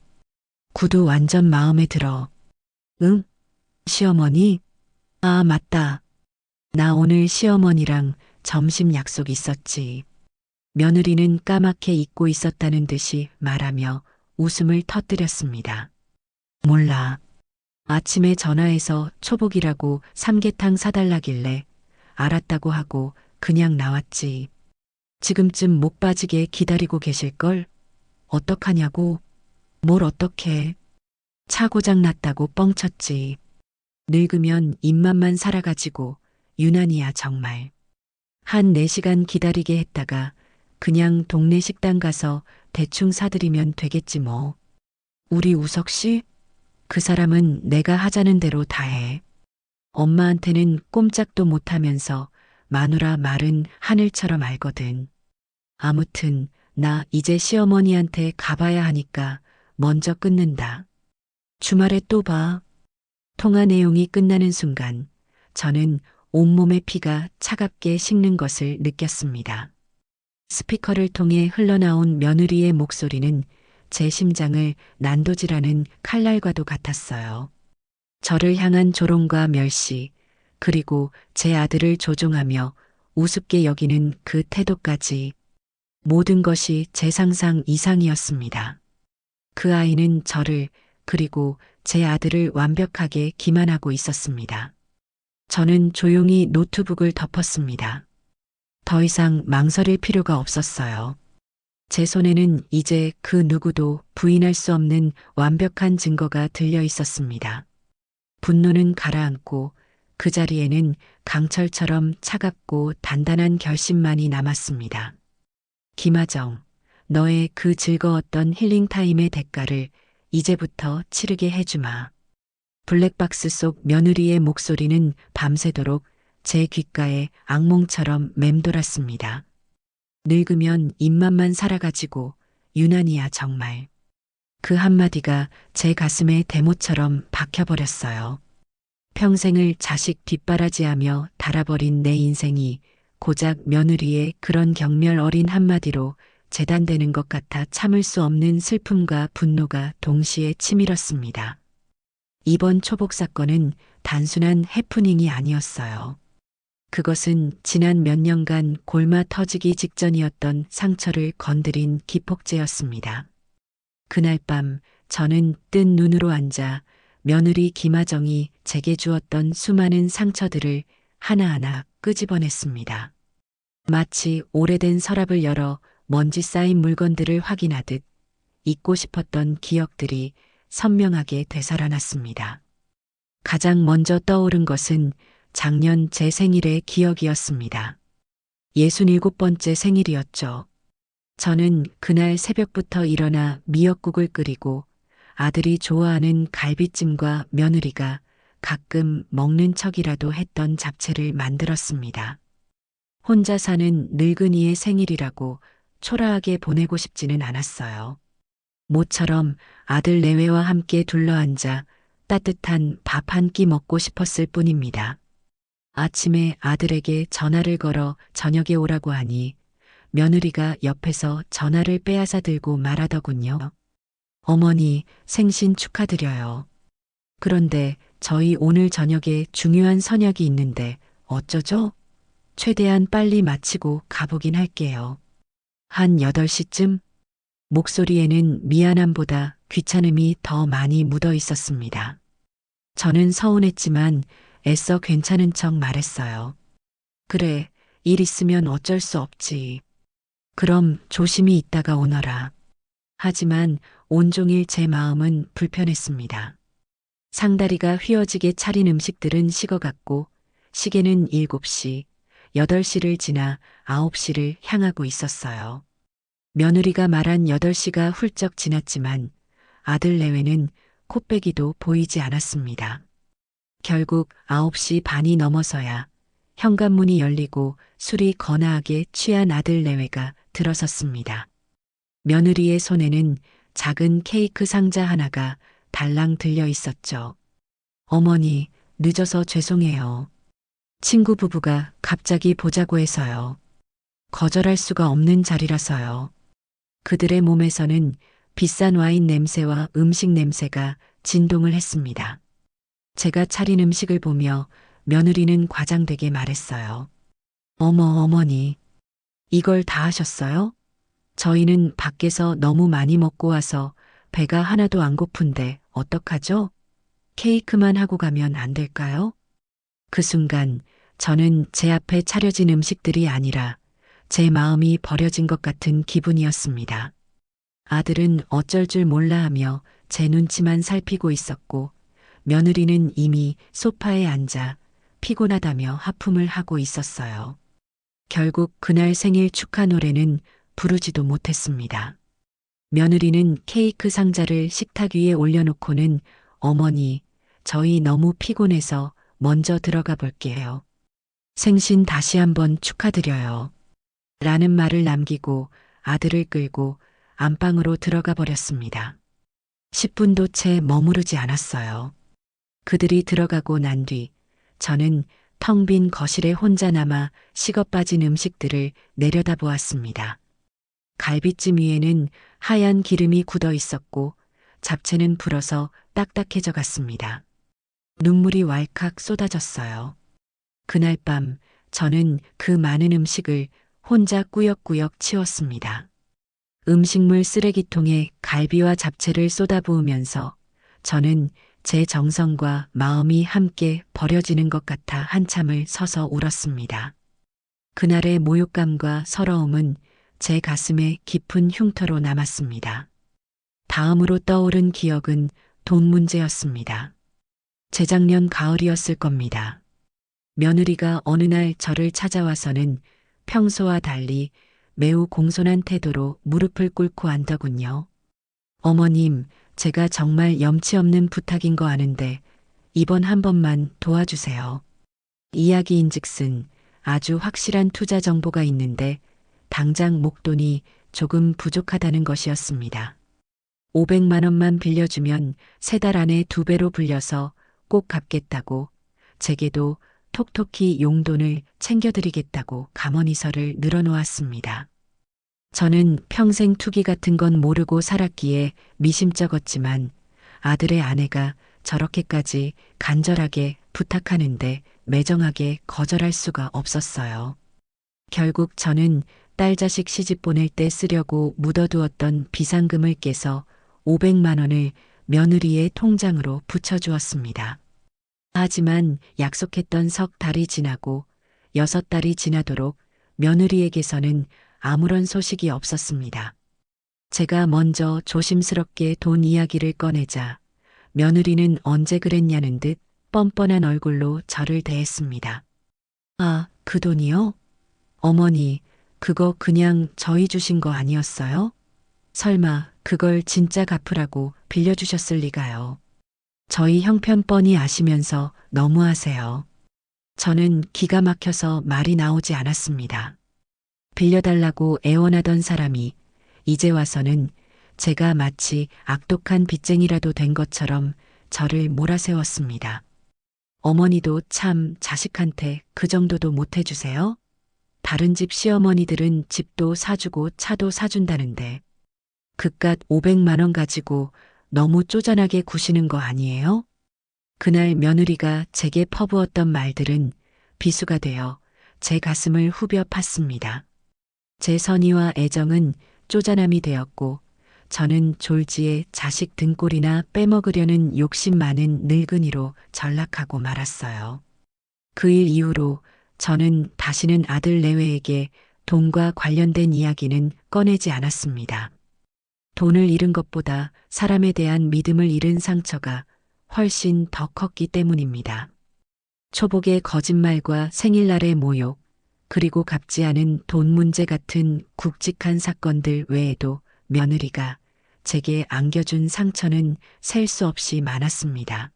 Speaker 1: 구두 완전 마음에 들어. 응? 시어머니? 아, 맞다. 나 오늘 시어머니랑 점심 약속 있었지. 며느리는 까맣게 잊고 있었다는 듯이 말하며 웃음을 터뜨렸습니다. 몰라. 아침에 전화해서 초복이라고 삼계탕 사달라길래 알았다고 하고 그냥 나왔지. 지금쯤 목 빠지게 기다리고 계실걸? 어떡하냐고? 뭘 어떡해. 차 고장 났다고 뻥쳤지. 늙으면 입맛만 살아가지고 유난이야 정말. 한 4시간 기다리게 했다가 그냥 동네 식당 가서 대충 사드리면 되겠지 뭐. 우리 우석 씨? 그 사람은 내가 하자는 대로 다 해. 엄마한테는 꼼짝도 못하면서 마누라 말은 하늘처럼 알거든. 아무튼 나 이제 시어머니한테 가봐야 하니까 먼저 끊는다. 주말에 또 봐. 통화 내용이 끝나는 순간 저는 온몸의 피가 차갑게 식는 것을 느꼈습니다. 스피커를 통해 흘러나온 며느리의 목소리는 제 심장을 난도질하는 칼날과도 같았어요. 저를 향한 조롱과 멸시, 그리고 제 아들을 조종하며 우습게 여기는 그 태도까지 모든 것이 제 상상 이상이었습니다. 그 아이는 저를 그리고 제 아들을 완벽하게 기만하고 있었습니다. 저는 조용히 노트북을 덮었습니다. 더 이상 망설일 필요가 없었어요. 제 손에는 이제 그 누구도 부인할 수 없는 완벽한 증거가 들려 있었습니다. 분노는 가라앉고 그 자리에는 강철처럼 차갑고 단단한 결심만이 남았습니다. 김하정, 너의 그 즐거웠던 힐링타임의 대가를 이제부터 치르게 해주마. 블랙박스 속 며느리의 목소리는 밤새도록 제 귓가에 악몽처럼 맴돌았습니다. 늙으면 입맛만 살아가지고 유난이야 정말. 그 한마디가 제 가슴에 대못처럼 박혀버렸어요. 평생을 자식 뒷바라지하며 달아버린 내 인생이 고작 며느리의 그런 경멸 어린 한마디로 재단되는 것 같아 참을 수 없는 슬픔과 분노가 동시에 치밀었습니다. 이번 초복 사건은 단순한 해프닝이 아니었어요. 그것은 지난 몇 년간 골마 터지기 직전이었던 상처를 건드린 기폭제였습니다. 그날 밤 저는 뜬 눈으로 앉아 며느리 김아정이 제게 주었던 수많은 상처들을 하나하나 끄집어냈습니다. 마치 오래된 서랍을 열어 먼지 쌓인 물건들을 확인하듯 잊고 싶었던 기억들이 선명하게 되살아났습니다. 가장 먼저 떠오른 것은 작년 제 생일의 기억이었습니다. 67번째 생일이었죠. 저는 그날 새벽부터 일어나 미역국을 끓이고 아들이 좋아하는 갈비찜과 며느리가 가끔 먹는 척이라도 했던 잡채를 만들었습니다. 혼자 사는 늙은이의 생일이라고 초라하게 보내고 싶지는 않았어요. 모처럼 아들 내외와 함께 둘러앉아 따뜻한 밥 한 끼 먹고 싶었을 뿐입니다. 아침에 아들에게 전화를 걸어 저녁에 오라고 하니 며느리가 옆에서 전화를 빼앗아 들고 말하더군요. 어머니, 생신 축하드려요. 그런데 저희 오늘 저녁에 중요한 선약이 있는데 어쩌죠? 최대한 빨리 마치고 가보긴 할게요. 한 8시쯤? 목소리에는 미안함보다 귀찮음이 더 많이 묻어 있었습니다. 저는 서운했지만 애써 괜찮은 척 말했어요. 그래, 일 있으면 어쩔 수 없지. 그럼 조심히 있다가 오너라. 하지만 온종일 제 마음은 불편했습니다. 상다리가 휘어지게 차린 음식들은 식어갔고 시계는 7시, 8시를 지나 9시를 향하고 있었어요. 며느리가 말한 8시가 훌쩍 지났지만 아들 내외는 코빼기도 보이지 않았습니다. 결국 9시 반이 넘어서야 현관문이 열리고 술이 거나하게 취한 아들 내외가 들어섰습니다. 며느리의 손에는 작은 케이크 상자 하나가 달랑 들려 있었죠. 어머니, 늦어서 죄송해요. 친구 부부가 갑자기 보자고 해서요. 거절할 수가 없는 자리라서요. 그들의 몸에서는 비싼 와인 냄새와 음식 냄새가 진동을 했습니다. 제가 차린 음식을 보며 며느리는 과장되게 말했어요. 어머, 어머니. 이걸 다 하셨어요? 저희는 밖에서 너무 많이 먹고 와서 배가 하나도 안 고픈데 어떡하죠? 케이크만 하고 가면 안 될까요? 그 순간 저는 제 앞에 차려진 음식들이 아니라 제 마음이 버려진 것 같은 기분이었습니다. 아들은 어쩔 줄 몰라 하며 제 눈치만 살피고 있었고 며느리는 이미 소파에 앉아 피곤하다며 하품을 하고 있었어요. 결국 그날 생일 축하 노래는 부르지도 못했습니다. 며느리는 케이크 상자를 식탁 위에 올려놓고는 어머니, 저희 너무 피곤해서 먼저 들어가 볼게요. 생신 다시 한번 축하드려요. 라는 말을 남기고 아들을 끌고 안방으로 들어가 버렸습니다. 10분도 채 머무르지 않았어요. 그들이 들어가고 난 뒤 저는 텅 빈 거실에 혼자 남아 식어 빠진 음식들을 내려다보았습니다. 갈비찜 위에는 하얀 기름이 굳어 있었고 잡채는 불어서 딱딱해져 갔습니다. 눈물이 왈칵 쏟아졌어요. 그날 밤 저는 그 많은 음식을 혼자 꾸역꾸역 치웠습니다. 음식물 쓰레기통에 갈비와 잡채를 쏟아부으면서 저는 제 정성과 마음이 함께 버려지는 것 같아 한참을 서서 울었습니다. 그날의 모욕감과 서러움은 제 가슴에 깊은 흉터로 남았습니다. 다음으로 떠오른 기억은 돈 문제였습니다. 재작년 가을이었을 겁니다. 며느리가 어느 날 저를 찾아와서는 평소와 달리 매우 공손한 태도로 무릎을 꿇고 앉더군요. 어머님, 제가 정말 염치 없는 부탁인 거 아는데 이번 한 번만 도와주세요. 이야기인즉슨 아주 확실한 투자 정보가 있는데 당장 목돈이 조금 부족하다는 것이었습니다. 500만 원만 빌려주면 3달 안에 2배로 불려서 꼭 갚겠다고 제게도 톡톡히 용돈을 챙겨드리겠다고 감언이서를 늘어놓았습니다. 저는 평생 투기 같은 건 모르고 살았기에 미심쩍었지만 아들의 아내가 저렇게까지 간절하게 부탁하는데 매정하게 거절할 수가 없었어요. 결국 저는 딸 자식 시집 보낼 때 쓰려고 묻어두었던 비상금을 깨서 500만 원을 며느리의 통장으로 붙여주었습니다. 하지만 약속했던 석 달이 지나고 6달이 지나도록 며느리에게서는 아무런 소식이 없었습니다. 제가 먼저 조심스럽게 돈 이야기를 꺼내자 며느리는 언제 그랬냐는 듯 뻔뻔한 얼굴로 저를 대했습니다. 아, 그 돈이요? 어머니, 그거 그냥 저희 주신 거 아니었어요? 설마 그걸 진짜 갚으라고 빌려주셨을 리가요. 저희 형편 뻔히 아시면서 너무하세요. 저는 기가 막혀서 말이 나오지 않았습니다. 빌려달라고 애원하던 사람이 이제 와서는 제가 마치 악독한 빚쟁이라도 된 것처럼 저를 몰아세웠습니다. 어머니도 참 자식한테 그 정도도 못 해주세요? 다른 집 시어머니들은 집도 사주고 차도 사준다는데 그깟 500만 원 가지고 너무 쪼잔하게 구시는 거 아니에요? 그날 며느리가 제게 퍼부었던 말들은 비수가 되어 제 가슴을 후벼 팠습니다. 제 선의와 애정은 쪼잔함이 되었고 저는 졸지에 자식 등골이나 빼먹으려는 욕심 많은 늙은이로 전락하고 말았어요. 그 일 이후로 저는 다시는 아들 내외에게 돈과 관련된 이야기는 꺼내지 않았습니다. 돈을 잃은 것보다 사람에 대한 믿음을 잃은 상처가 훨씬 더 컸기 때문입니다. 초복의 거짓말과 생일날의 모욕, 그리고 갚지 않은 돈 문제 같은 굵직한 사건들 외에도 며느리가 제게 안겨준 상처는 셀 수 없이 많았습니다.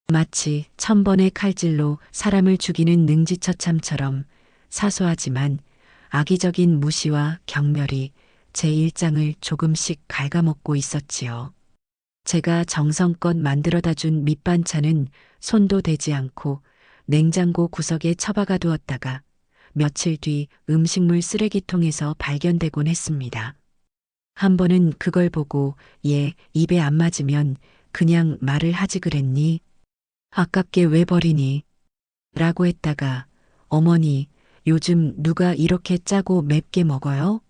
Speaker 1: 마치 1000번의 칼질로 사람을 죽이는 능지처참처럼 사소하지만 악의적인 무시와 경멸이 제 일장을 조금씩 갉아먹고 있었지요. 제가 정성껏 만들어다 준 밑반찬은 손도 대지 않고 냉장고 구석에 처박아 두었다가 며칠 뒤 음식물 쓰레기통에서 발견되곤 했습니다. 한 번은 그걸 보고 얘 입에 안 맞으면 그냥 말을 하지 그랬니? 아깝게 왜 버리니? 라고 했다가 어머니, 요즘 누가 이렇게 짜고 맵게 먹어요?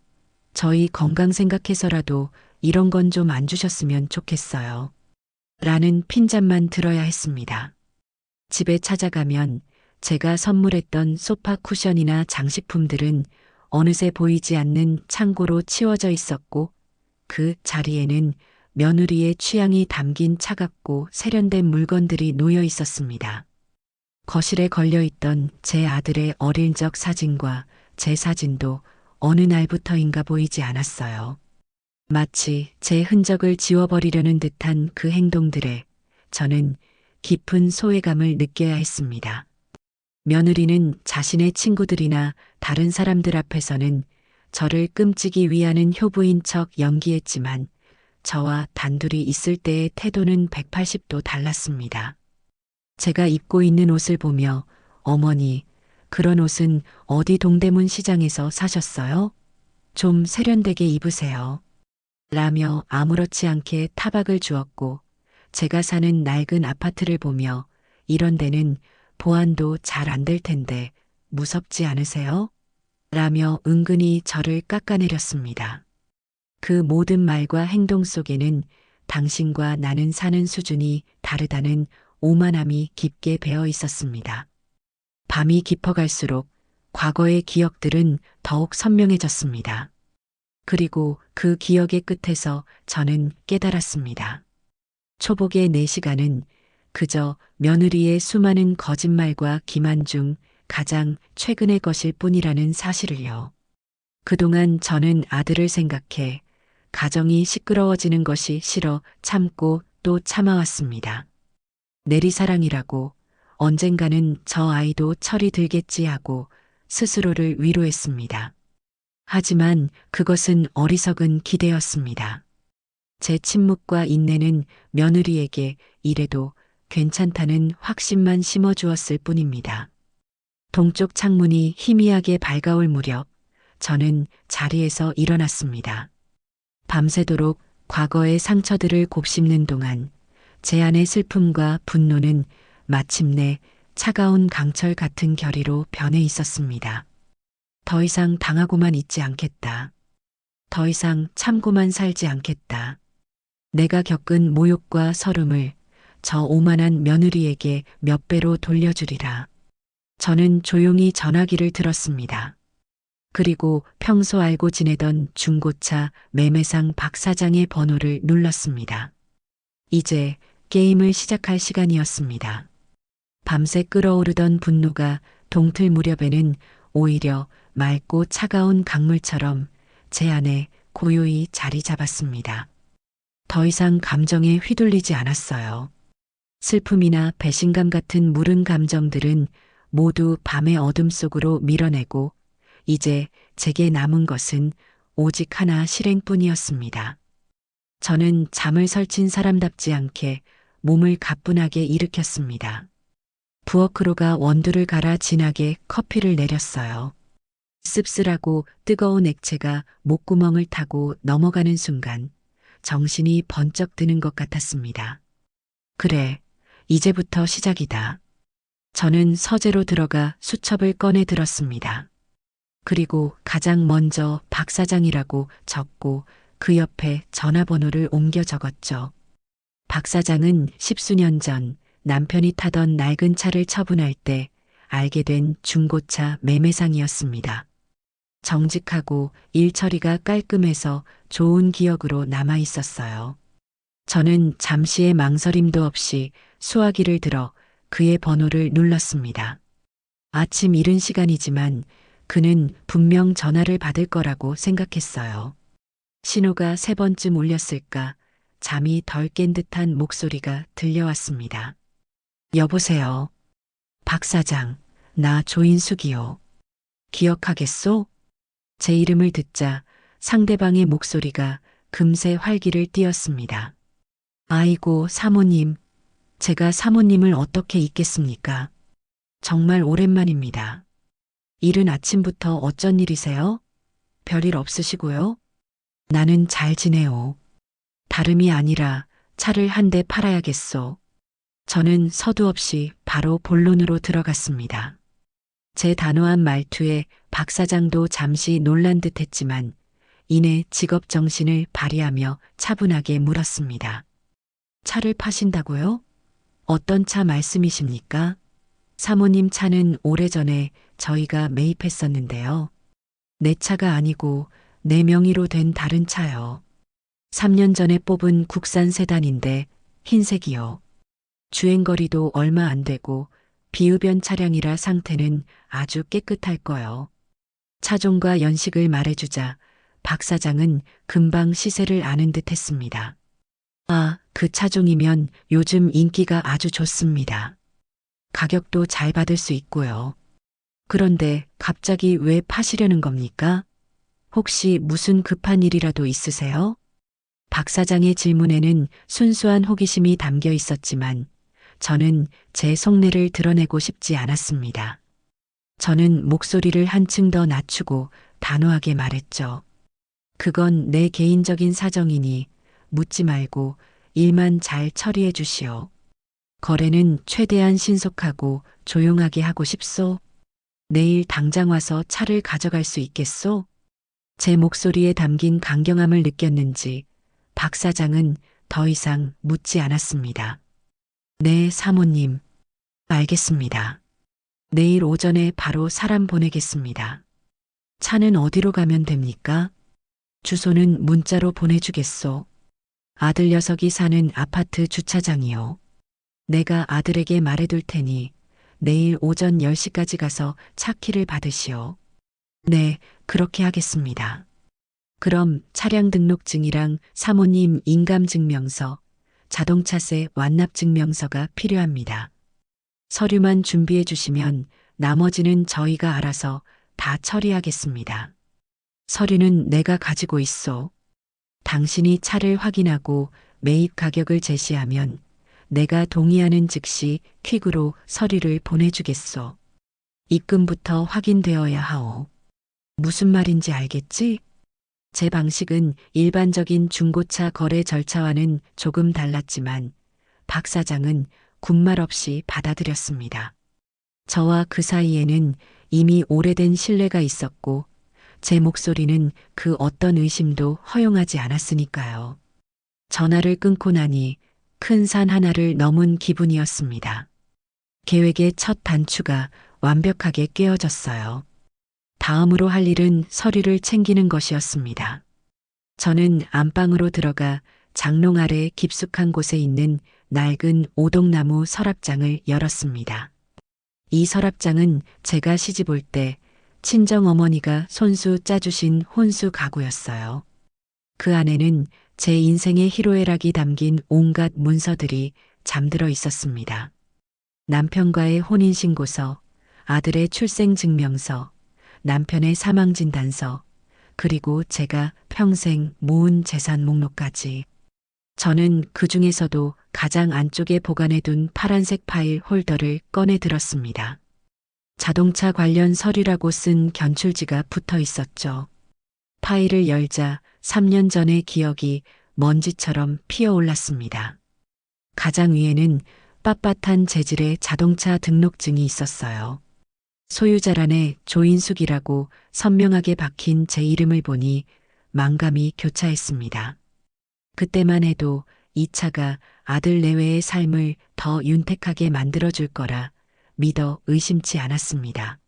Speaker 1: 저희 건강 생각해서라도 이런 건 좀 안 주셨으면 좋겠어요. 라는 핀잔만 들어야 했습니다. 집에 찾아가면 제가 선물했던 소파 쿠션이나 장식품들은 어느새 보이지 않는 창고로 치워져 있었고 그 자리에는 며느리의 취향이 담긴 차갑고 세련된 물건들이 놓여 있었습니다. 거실에 걸려있던 제 아들의 어릴 적 사진과 제 사진도 어느 날부터인가 보이지 않았어요. 마치 제 흔적을 지워버리려는 듯한 그 행동들에 저는 깊은 소외감을 느껴야 했습니다. 며느리는 자신의 친구들이나 다른 사람들 앞에서는 저를 끔찍이 위하는 효부인 척 연기했지만 저와 단둘이 있을 때의 태도는 180도 달랐습니다. 제가 입고 있는 옷을 보며 어머니, 그런 옷은 어디 동대문 시장에서 사셨어요? 좀 세련되게 입으세요. 라며 아무렇지 않게 타박을 주었고 제가 사는 낡은 아파트를 보며 이런 데는 보안도 잘 안 될 텐데 무섭지 않으세요? 라며 은근히 저를 깎아내렸습니다. 그 모든 말과 행동 속에는 당신과 나는 사는 수준이 다르다는 오만함이 깊게 배어 있었습니다. 밤이 깊어갈수록 과거의 기억들은 더욱 선명해졌습니다. 그리고 그 기억의 끝에서 저는 깨달았습니다. 초복의 4시간은 그저 며느리의 수많은 거짓말과 기만 중 가장 최근의 것일 뿐이라는 사실을요. 그동안 저는 아들을 생각해 가정이 시끄러워지는 것이 싫어 참고 또 참아왔습니다. 내리사랑이라고 언젠가는 저 아이도 철이 들겠지 하고 스스로를 위로했습니다. 하지만 그것은 어리석은 기대였습니다. 제 침묵과 인내는 며느리에게 이래도 괜찮다는 확신만 심어주었을 뿐입니다. 동쪽 창문이 희미하게 밝아올 무렵 저는 자리에서 일어났습니다. 밤새도록 과거의 상처들을 곱씹는 동안 제 안의 슬픔과 분노는 마침내 차가운 강철 같은 결의로 변해 있었습니다. 더 이상 당하고만 있지 않겠다. 더 이상 참고만 살지 않겠다. 내가 겪은 모욕과 서름을 저 오만한 며느리에게 몇 배로 돌려주리라. 저는 조용히 전화기를 들었습니다. 그리고 평소 알고 지내던 중고차 매매상 박 사장의 번호를 눌렀습니다. 이제 게임을 시작할 시간이었습니다. 밤새 끓어오르던 분노가 동틀 무렵에는 오히려 맑고 차가운 강물처럼 제 안에 고요히 자리 잡았습니다. 더 이상 감정에 휘둘리지 않았어요. 슬픔이나 배신감 같은 무른 감정들은 모두 밤의 어둠 속으로 밀어내고 이제 제게 남은 것은 오직 하나 실행뿐이었습니다. 저는 잠을 설친 사람답지 않게 몸을 가뿐하게 일으켰습니다. 부엌으로 가 원두를 갈아 진하게 커피를 내렸어요. 씁쓸하고 뜨거운 액체가 목구멍을 타고 넘어가는 순간 정신이 번쩍 드는 것 같았습니다. 그래, 이제부터 시작이다. 저는 서재로 들어가 수첩을 꺼내 들었습니다. 그리고 가장 먼저 박 사장이라고 적고 그 옆에 전화번호를 옮겨 적었죠. 박 사장은 십수년 전 남편이 타던 낡은 차를 처분할 때 알게 된 중고차 매매상이었습니다. 정직하고 일 처리가 깔끔해서 좋은 기억으로 남아 있었어요. 저는 잠시의 망설임도 없이 수화기를 들어 그의 번호를 눌렀습니다. 아침 이른 시간이지만 그는 분명 전화를 받을 거라고 생각했어요. 신호가 3번쯤 울렸을까 잠이 덜 깬 듯한 목소리가 들려왔습니다. 여보세요. 박 사장, 나 조인숙이요. 기억하겠소? 제 이름을 듣자 상대방의 목소리가 금세 활기를 띠었습니다. 아이고, 사모님. 제가 사모님을 어떻게 잊겠습니까? 정말 오랜만입니다. 이른 아침부터 어쩐 일이세요? 별일 없으시고요? 나는 잘 지내요. 다름이 아니라 차를 한 대 팔아야겠소. 저는 서두 없이 바로 본론으로 들어갔습니다. 제 단호한 말투에 박 사장도 잠시 놀란 듯 했지만 이내 직업 정신을 발휘하며 차분하게 물었습니다. 차를 파신다고요? 어떤 차 말씀이십니까? 사모님 차는 오래전에 저희가 매입했었는데요. 내 차가 아니고 내 명의로 된 다른 차요. 3년 전에 뽑은 국산 세단인데 흰색이요. 주행거리도 얼마 안 되고 비흡연 차량이라 상태는 아주 깨끗할 거요. 차종과 연식을 말해주자 박 사장은 금방 시세를 아는 듯 했습니다. 아, 그 차종이면 요즘 인기가 아주 좋습니다. 가격도 잘 받을 수 있고요. 그런데 갑자기 왜 파시려는 겁니까? 혹시 무슨 급한 일이라도 있으세요? 박 사장의 질문에는 순수한 호기심이 담겨 있었지만 저는 제 속내를 드러내고 싶지 않았습니다. 저는 목소리를 한층 더 낮추고 단호하게 말했죠. 그건 내 개인적인 사정이니 묻지 말고 일만 잘 처리해 주시오. 거래는 최대한 신속하고 조용하게 하고 싶소. 내일 당장 와서 차를 가져갈 수 있겠소? 제 목소리에 담긴 강경함을 느꼈는지 박 사장은 더 이상 묻지 않았습니다. 네, 사모님. 알겠습니다. 내일 오전에 바로 사람 보내겠습니다. 차는 어디로 가면 됩니까? 주소는 문자로 보내주겠소. 아들 녀석이 사는 아파트 주차장이요. 내가 아들에게 말해둘 테니 내일 오전 10시까지 가서 차 키를 받으시오. 네, 그렇게 하겠습니다. 그럼 차량 등록증이랑 사모님 인감증명서, 자동차세 완납증명서가 필요합니다. 서류만 준비해 주시면 나머지는 저희가 알아서 다 처리하겠습니다. 서류는 내가 가지고 있소. 당신이 차를 확인하고 매입 가격을 제시하면 내가 동의하는 즉시 퀵으로 서류를 보내주겠소. 입금부터 확인되어야 하오. 무슨 말인지 알겠지? 제 방식은 일반적인 중고차 거래 절차와는 조금 달랐지만 박 사장은 군말 없이 받아들였습니다. 저와 그 사이에는 이미 오래된 신뢰가 있었고 제 목소리는 그 어떤 의심도 허용하지 않았으니까요. 전화를 끊고 나니 큰 산 하나를 넘은 기분이었습니다. 계획의 첫 단추가 완벽하게 깨어졌어요. 다음으로 할 일은 서류를 챙기는 것이었습니다. 저는 안방으로 들어가 장롱 아래 깊숙한 곳에 있는 낡은 오동나무 서랍장을 열었습니다. 이 서랍장은 제가 시집 올 때 친정 어머니가 손수 짜주신 혼수 가구였어요. 그 안에는 제 인생의 희로애락이 담긴 온갖 문서들이 잠들어 있었습니다. 남편과의 혼인신고서, 아들의 출생증명서, 남편의 사망진단서, 그리고 제가 평생 모은 재산 목록까지. 저는 그 중에서도 가장 안쪽에 보관해둔 파란색 파일 홀더를 꺼내 들었습니다. 자동차 관련 서류라고 쓴 견출지가 붙어 있었죠. 파일을 열자 3년 전의 기억이 먼지처럼 피어올랐습니다. 가장 위에는 빳빳한 재질의 자동차 등록증이 있었어요. 소유자란에 조인숙이라고 선명하게 박힌 제 이름을 보니 만감이 교차했습니다. 그때만 해도 이 차가 아들 내외의 삶을 더 윤택하게 만들어줄 거라 믿어 의심치 않았습니다.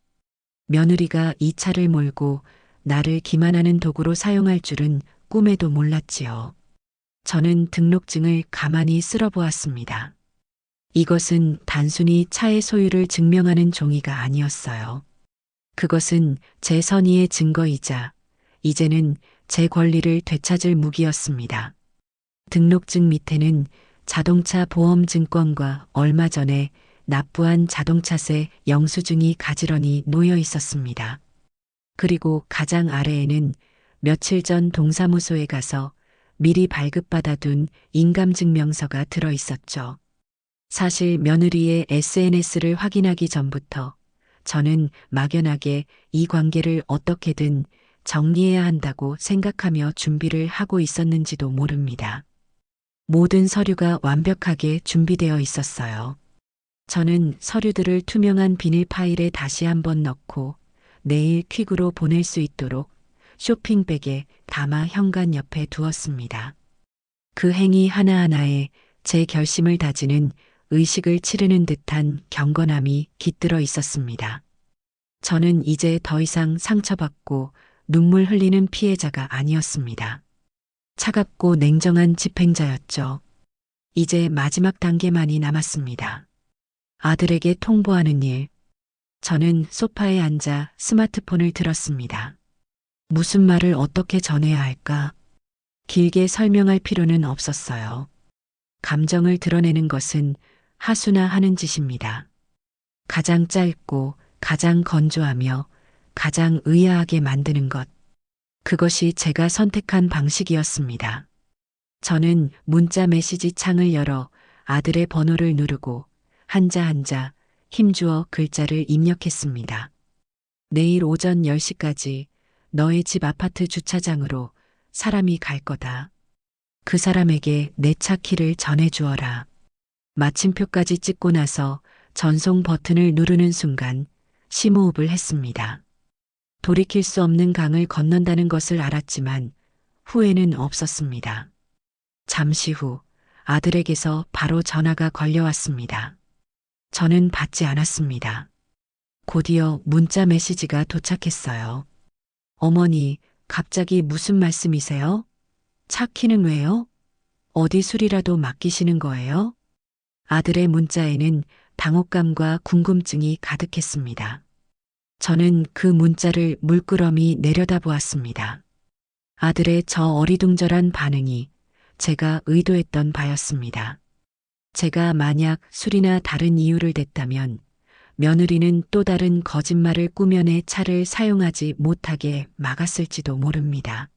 Speaker 1: 며느리가 이 차를 몰고 나를 기만하는 도구로 사용할 줄은 꿈에도 몰랐지요. 저는 등록증을 가만히 쓸어보았습니다. 이것은 단순히 차의 소유를 증명하는 종이가 아니었어요. 그것은 제 선의의 증거이자 이제는 제 권리를 되찾을 무기였습니다. 등록증 밑에는 자동차 보험증권과 얼마 전에 납부한 자동차세 영수증이 가지런히 놓여 있었습니다. 그리고 가장 아래에는 며칠 전 동사무소에 가서 미리 발급받아둔 인감증명서가 들어 있었죠. 사실 며느리의 SNS를 확인하기 전부터 저는 막연하게 이 관계를 어떻게든 정리해야 한다고 생각하며 준비를 하고 있었는지도 모릅니다. 모든 서류가 완벽하게 준비되어 있었어요. 저는 서류들을 투명한 비닐 파일에 다시 한번 넣고 내일 퀵으로 보낼 수 있도록 쇼핑백에 담아 현관 옆에 두었습니다. 그 행위 하나하나에 제 결심을 다지는 의식을 치르는 듯한 경건함이 깃들어 있었습니다. 저는 이제 더 이상 상처받고 눈물 흘리는 피해자가 아니었습니다. 차갑고 냉정한 집행자였죠. 이제 마지막 단계만이 남았습니다. 아들에게 통보하는 일. 저는 소파에 앉아 스마트폰을 들었습니다. 무슨 말을 어떻게 전해야 할까? 길게 설명할 필요는 없었어요. 감정을 드러내는 것은 하수나 하는 짓입니다. 가장 짧고 가장 건조하며 가장 의아하게 만드는 것. 그것이 제가 선택한 방식이었습니다. 저는 문자 메시지 창을 열어 아들의 번호를 누르고 한자 한자 힘주어 글자를 입력했습니다. 내일 오전 10시까지 너의 집 아파트 주차장으로 사람이 갈 거다. 그 사람에게 내 차 키를 전해주어라. 마침표까지 찍고 나서 전송 버튼을 누르는 순간 심호흡을 했습니다. 돌이킬 수 없는 강을 건넌다는 것을 알았지만 후회는 없었습니다. 잠시 후 아들에게서 바로 전화가 걸려왔습니다. 저는 받지 않았습니다. 곧이어 문자 메시지가 도착했어요. 어머니, 갑자기 무슨 말씀이세요? 차 키는 왜요? 어디 술이라도 맡기시는 거예요? 아들의 문자에는 당혹감과 궁금증이 가득했습니다. 저는 그 문자를 물끄러미 내려다보았습니다. 아들의 저 어리둥절한 반응이 제가 의도했던 바였습니다. 제가 만약 술이나 다른 이유를 댔다면 며느리는 또 다른 거짓말을 꾸며내 차를 사용하지 못하게 막았을지도 모릅니다.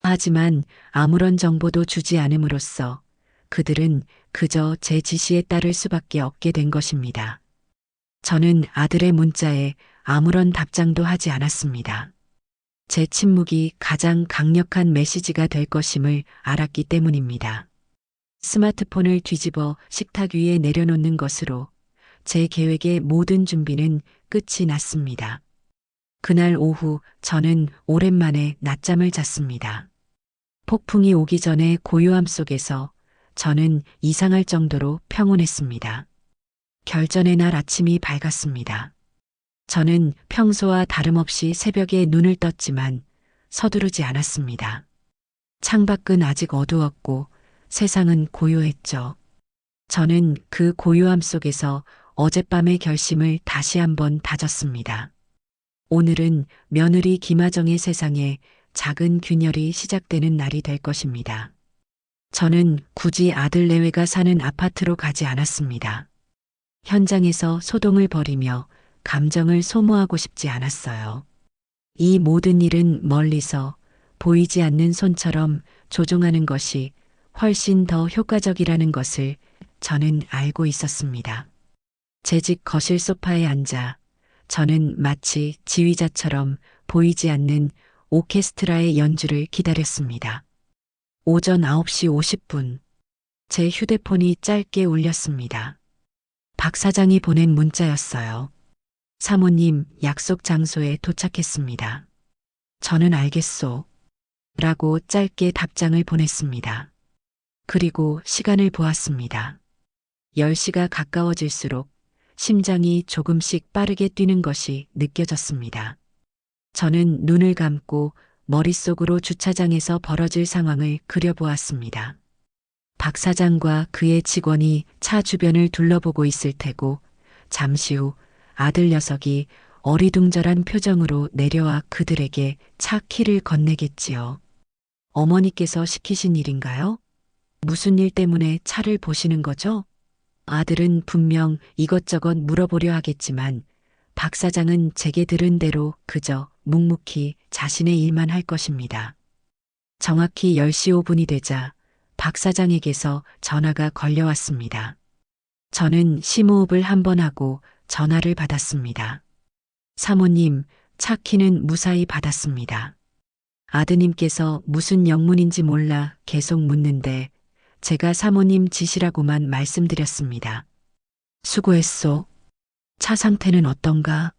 Speaker 1: 하지만 아무런 정보도 주지 않음으로써 그들은 그저 제 지시에 따를 수밖에 없게 된 것입니다. 저는 아들의 문자에 아무런 답장도 하지 않았습니다. 제 침묵이 가장 강력한 메시지가 될 것임을 알았기 때문입니다. 스마트폰을 뒤집어 식탁 위에 내려놓는 것으로 제 계획의 모든 준비는 끝이 났습니다. 그날 오후 저는 오랜만에 낮잠을 잤습니다. 폭풍이 오기 전에 고요함 속에서 저는 이상할 정도로 평온했습니다. 결전의 날 아침이 밝았습니다. 저는 평소와 다름없이 새벽에 눈을 떴지만 서두르지 않았습니다. 창밖은 아직 어두웠고 세상은 고요했죠. 저는 그 고요함 속에서 어젯밤의 결심을 다시 한번 다졌습니다. 오늘은 며느리 김하정의 세상에 작은 균열이 시작되는 날이 될 것입니다. 저는 굳이 아들 내외가 사는 아파트로 가지 않았습니다. 현장에서 소동을 벌이며 감정을 소모하고 싶지 않았어요. 이 모든 일은 멀리서 보이지 않는 손처럼 조종하는 것이 훨씬 더 효과적이라는 것을 저는 알고 있었습니다. 제 집 거실 소파에 앉아 저는 마치 지휘자처럼 보이지 않는 오케스트라의 연주를 기다렸습니다. 오전 9시 50분, 제 휴대폰이 짧게 울렸습니다. 박 사장이 보낸 문자였어요. 사모님, 약속 장소에 도착했습니다. 저는 알겠소. 라고 짧게 답장을 보냈습니다. 그리고 시간을 보았습니다. 10시가 가까워질수록 심장이 조금씩 빠르게 뛰는 것이 느껴졌습니다. 저는 눈을 감고 머릿속으로 주차장에서 벌어질 상황을 그려보았습니다. 박 사장과 그의 직원이 차 주변을 둘러보고 있을 테고 잠시 후 아들 녀석이 어리둥절한 표정으로 내려와 그들에게 차 키를 건네겠지요. 어머니께서 시키신 일인가요? 무슨 일 때문에 차를 보시는 거죠? 아들은 분명 이것저것 물어보려 하겠지만 박 사장은 제게 들은 대로 그저 묵묵히 자신의 일만 할 것입니다. 정확히 10시 5분이 되자 박 사장에게서 전화가 걸려왔습니다. 저는 심호흡을 한번 하고 전화를 받았습니다. 사모님, 차 키는 무사히 받았습니다. 아드님께서 무슨 영문인지 몰라 계속 묻는데 제가 사모님 지시라고만 말씀드렸습니다. 수고했소. 차 상태는 어떤가?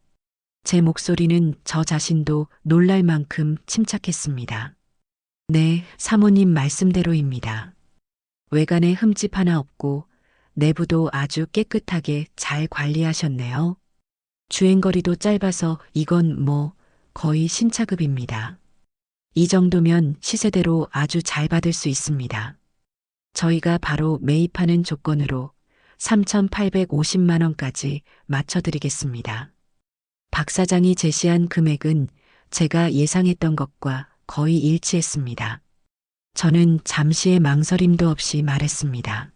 Speaker 1: 제 목소리는 저 자신도 놀랄 만큼 침착했습니다. 네, 사모님 말씀대로입니다. 외관에 흠집 하나 없고 내부도 아주 깨끗하게 잘 관리하셨네요. 주행거리도 짧아서 이건 거의 신차급입니다. 이 정도면 시세대로 아주 잘 받을 수 있습니다. 저희가 바로 매입하는 조건으로 3,850만 원까지 맞춰드리겠습니다. 박 사장이 제시한 금액은 제가 예상했던 것과 거의 일치했습니다. 저는 잠시의 망설임도 없이 말했습니다.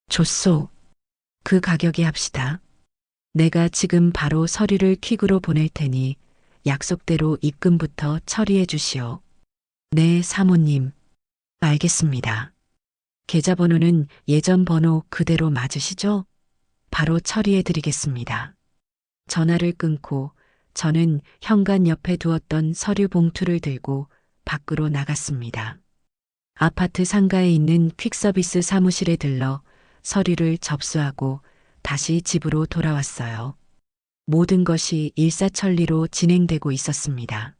Speaker 1: 좋소. 그 가격에 합시다. 내가 지금 바로 서류를 퀵으로 보낼 테니 약속대로 입금부터 처리해 주시오. 네, 사모님. 알겠습니다. 계좌번호는 예전 번호 그대로 맞으시죠? 바로 처리해 드리겠습니다. 전화를 끊고 저는 현관 옆에 두었던 서류 봉투를 들고 밖으로 나갔습니다. 아파트 상가에 있는 퀵서비스 사무실에 들러 서류를 접수하고 다시 집으로 돌아왔어요. 모든 것이 일사천리로 진행되고 있었습니다.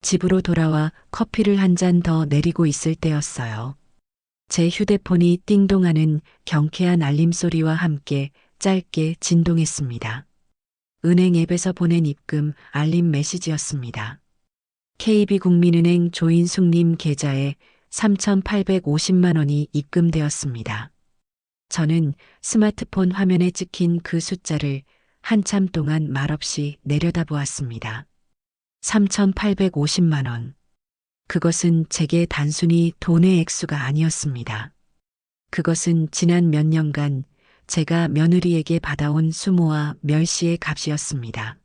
Speaker 1: 집으로 돌아와 커피를 한 잔 더 내리고 있을 때였어요. 제 휴대폰이 띵동하는 경쾌한 알림 소리와 함께 짧게 진동했습니다. 은행 앱에서 보낸 입금 알림 메시지였습니다. KB국민은행 조인숙님 계좌에 3,850만 원이 입금되었습니다. 저는 스마트폰 화면에 찍힌 그 숫자를 한참 동안 말없이 내려다보았습니다. 3,850만 원. 그것은 제게 단순히 돈의 액수가 아니었습니다. 그것은 지난 몇 년간 제가 며느리에게 받아온 수모와 멸시의 값이었습니다.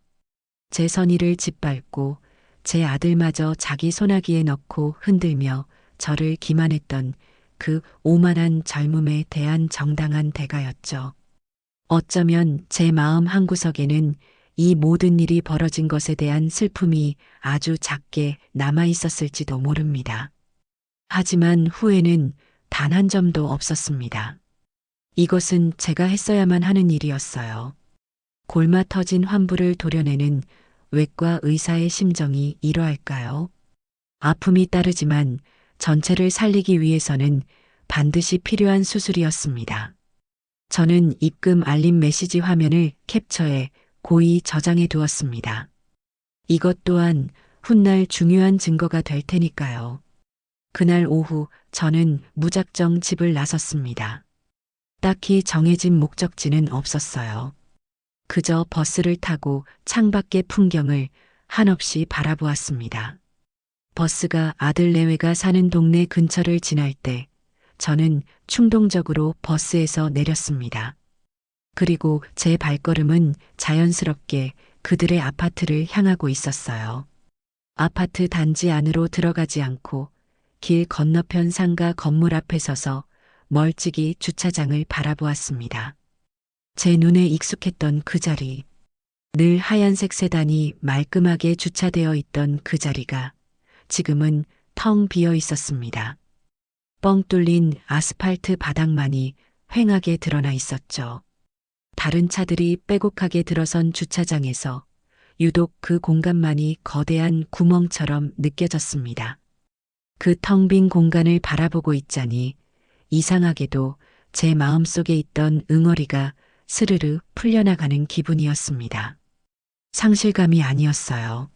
Speaker 1: 제 선의를 짓밟고 제 아들마저 자기 소나기에 넣고 흔들며 저를 기만했던 그 오만한 젊음에 대한 정당한 대가였죠. 어쩌면 제 마음 한구석에는 이 모든 일이 벌어진 것에 대한 슬픔이 아주 작게 남아 있었을지도 모릅니다. 하지만 후회는 단 한 점도 없었습니다. 이것은 제가 했어야만 하는 일이었어요. 골마 터진 환부를 도려내는 외과 의사의 심정이 이러할까요? 아픔이 따르지만 전체를 살리기 위해서는 반드시 필요한 수술이었습니다. 저는 입금 알림 메시지 화면을 캡처해 고의 저장해 두었습니다. 이것 또한 훗날 중요한 증거가 될 테니까요. 그날 오후 저는 무작정 집을 나섰습니다. 딱히 정해진 목적지는 없었어요. 그저 버스를 타고 창밖의 풍경을 한없이 바라보았습니다. 버스가 아들 내외가 사는 동네 근처를 지날 때 저는 충동적으로 버스에서 내렸습니다. 그리고 제 발걸음은 자연스럽게 그들의 아파트를 향하고 있었어요. 아파트 단지 안으로 들어가지 않고 길 건너편 상가 건물 앞에 서서 멀찍이 주차장을 바라보았습니다. 제 눈에 익숙했던 그 자리, 늘 하얀색 세단이 말끔하게 주차되어 있던 그 자리가 지금은 텅 비어 있었습니다. 뻥 뚫린 아스팔트 바닥만이 휑하게 드러나 있었죠. 다른 차들이 빼곡하게 들어선 주차장에서 유독 그 공간만이 거대한 구멍처럼 느껴졌습니다. 그 텅 빈 공간을 바라보고 있자니 이상하게도 제 마음속에 있던 응어리가 스르르 풀려나가는 기분이었습니다. 상실감이 아니었어요.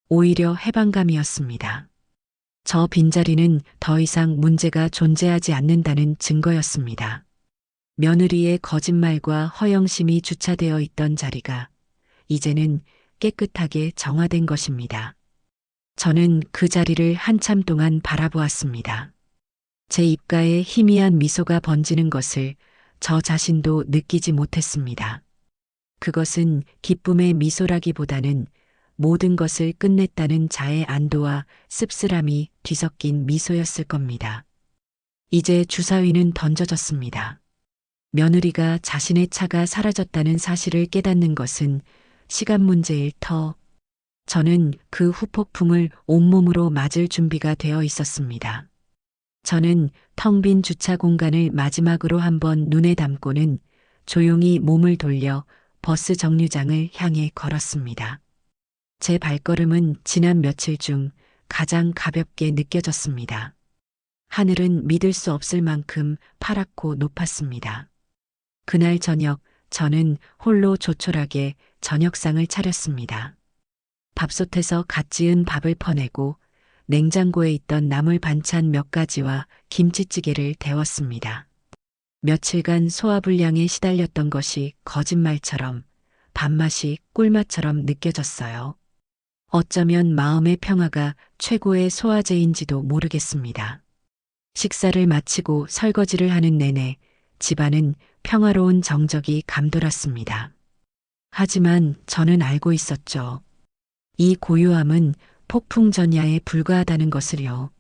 Speaker 1: 오히려 해방감이었습니다. 저 빈자리는 더 이상 문제가 존재하지 않는다는 증거였습니다. 며느리의 거짓말과 허영심이 주차되어 있던 자리가 이제는 깨끗하게 정화된 것입니다. 저는 그 자리를 한참 동안 바라보았습니다. 제 입가에 희미한 미소가 번지는 것을 저 자신도 느끼지 못했습니다. 그것은 기쁨의 미소라기보다는 모든 것을 끝냈다는 자의 안도와 씁쓸함이 뒤섞인 미소였을 겁니다. 이제 주사위는 던져졌습니다. 며느리가 자신의 차가 사라졌다는 사실을 깨닫는 것은 시간 문제일 터. 저는 그 후폭풍을 온몸으로 맞을 준비가 되어 있었습니다. 저는 텅 빈 주차 공간을 마지막으로 한번 눈에 담고는 조용히 몸을 돌려 버스 정류장을 향해 걸었습니다. 제 발걸음은 지난 며칠 중 가장 가볍게 느껴졌습니다. 하늘은 믿을 수 없을 만큼 파랗고 높았습니다. 그날 저녁 저는 홀로 조촐하게 저녁상을 차렸습니다. 밥솥에서 갓 지은 밥을 퍼내고 냉장고에 있던 나물 반찬 몇 가지와 김치찌개를 데웠습니다. 며칠간 소화불량에 시달렸던 것이 거짓말처럼 밥맛이 꿀맛처럼 느껴졌어요. 어쩌면 마음의 평화가 최고의 소화제인지도 모르겠습니다. 식사를 마치고 설거지를 하는 내내 집안은 평화로운 정적이 감돌았습니다. 하지만 저는 알고 있었죠. 이 고요함은 폭풍 전야에 불과하다는 것을요.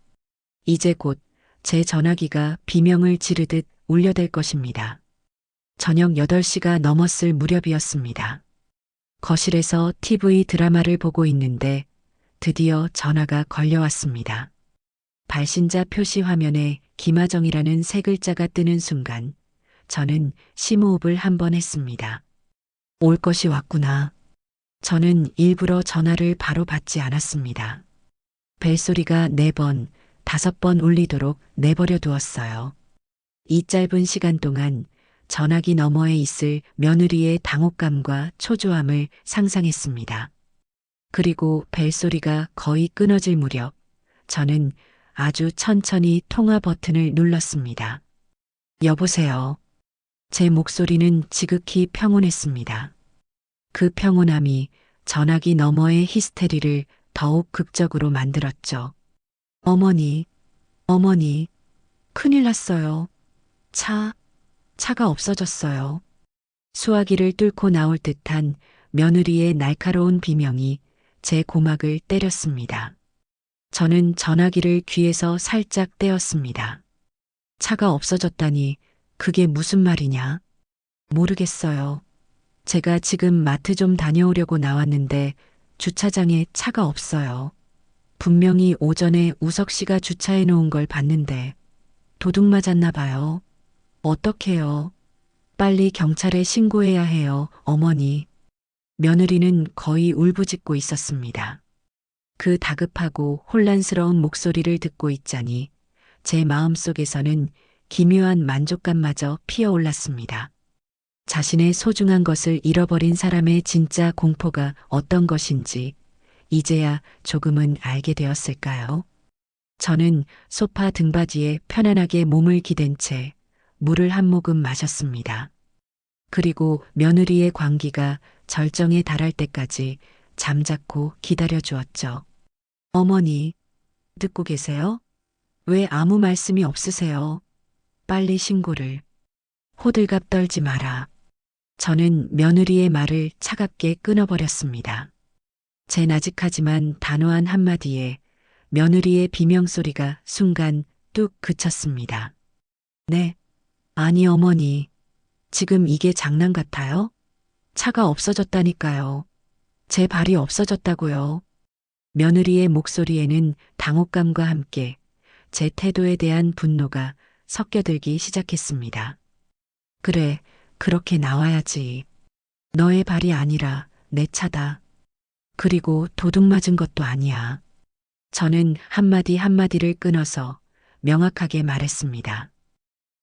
Speaker 1: 이제 곧 제 전화기가 비명을 지르듯 울려댈 것입니다. 저녁 8시가 넘었을 무렵이었습니다. 거실에서 TV 드라마를 보고 있는데 드디어 전화가 걸려왔습니다. 발신자 표시 화면에 김하정이라는 세 글자가 뜨는 순간 저는 심호흡을 한번 했습니다. 올 것이 왔구나. 저는 일부러 전화를 바로 받지 않았습니다. 벨소리가 4번, 5번 울리도록 내버려 두었어요. 이 짧은 시간 동안 전화기 너머에 있을 며느리의 당혹감과 초조함을 상상했습니다. 그리고 벨소리가 거의 끊어질 무렵 저는 아주 천천히 통화 버튼을 눌렀습니다. 여보세요. 제 목소리는 지극히 평온했습니다. 그 평온함이 전화기 너머의 히스테리를 더욱 극적으로 만들었죠. 어머니, 어머니, 큰일 났어요. 차가 없어졌어요. 수화기를 뚫고 나올 듯한 며느리의 날카로운 비명이 제 고막을 때렸습니다. 저는 전화기를 귀에서 살짝 떼었습니다. 차가 없어졌다니 그게 무슨 말이냐? 모르겠어요. 제가 지금 마트 좀 다녀오려고 나왔는데 주차장에 차가 없어요. 분명히 오전에 우석 씨가 주차해 놓은 걸 봤는데 도둑 맞았나 봐요. 어떡해요. 빨리 경찰에 신고해야 해요, 어머니. 며느리는 거의 울부짖고 있었습니다. 그 다급하고 혼란스러운 목소리를 듣고 있자니 제 마음속에서는 기묘한 만족감마저 피어올랐습니다. 자신의 소중한 것을 잃어버린 사람의 진짜 공포가 어떤 것인지 이제야 조금은 알게 되었을까요? 저는 소파 등받이에 편안하게 몸을 기댄 채 물을 한 모금 마셨습니다. 그리고 며느리의 광기가 절정에 달할 때까지 잠자코 기다려 주었죠. 어머니, 듣고 계세요? 왜 아무 말씀이 없으세요? 빨리 신고를. 호들갑 떨지 마라. 저는 며느리의 말을 차갑게 끊어버렸습니다. 제 나직하지만 단호한 한마디에 며느리의 비명소리가 순간 뚝 그쳤습니다. 네, 아니 어머니, 지금 이게 장난 같아요? 차가 없어졌다니까요. 제 발이 없어졌다고요. 며느리의 목소리에는 당혹감과 함께 제 태도에 대한 분노가 섞여들기 시작했습니다. 그래, 그렇게 나와야지. 너의 발이 아니라 내 차다. 그리고 도둑 맞은 것도 아니야. 저는 한마디 한마디를 끊어서 명확하게 말했습니다.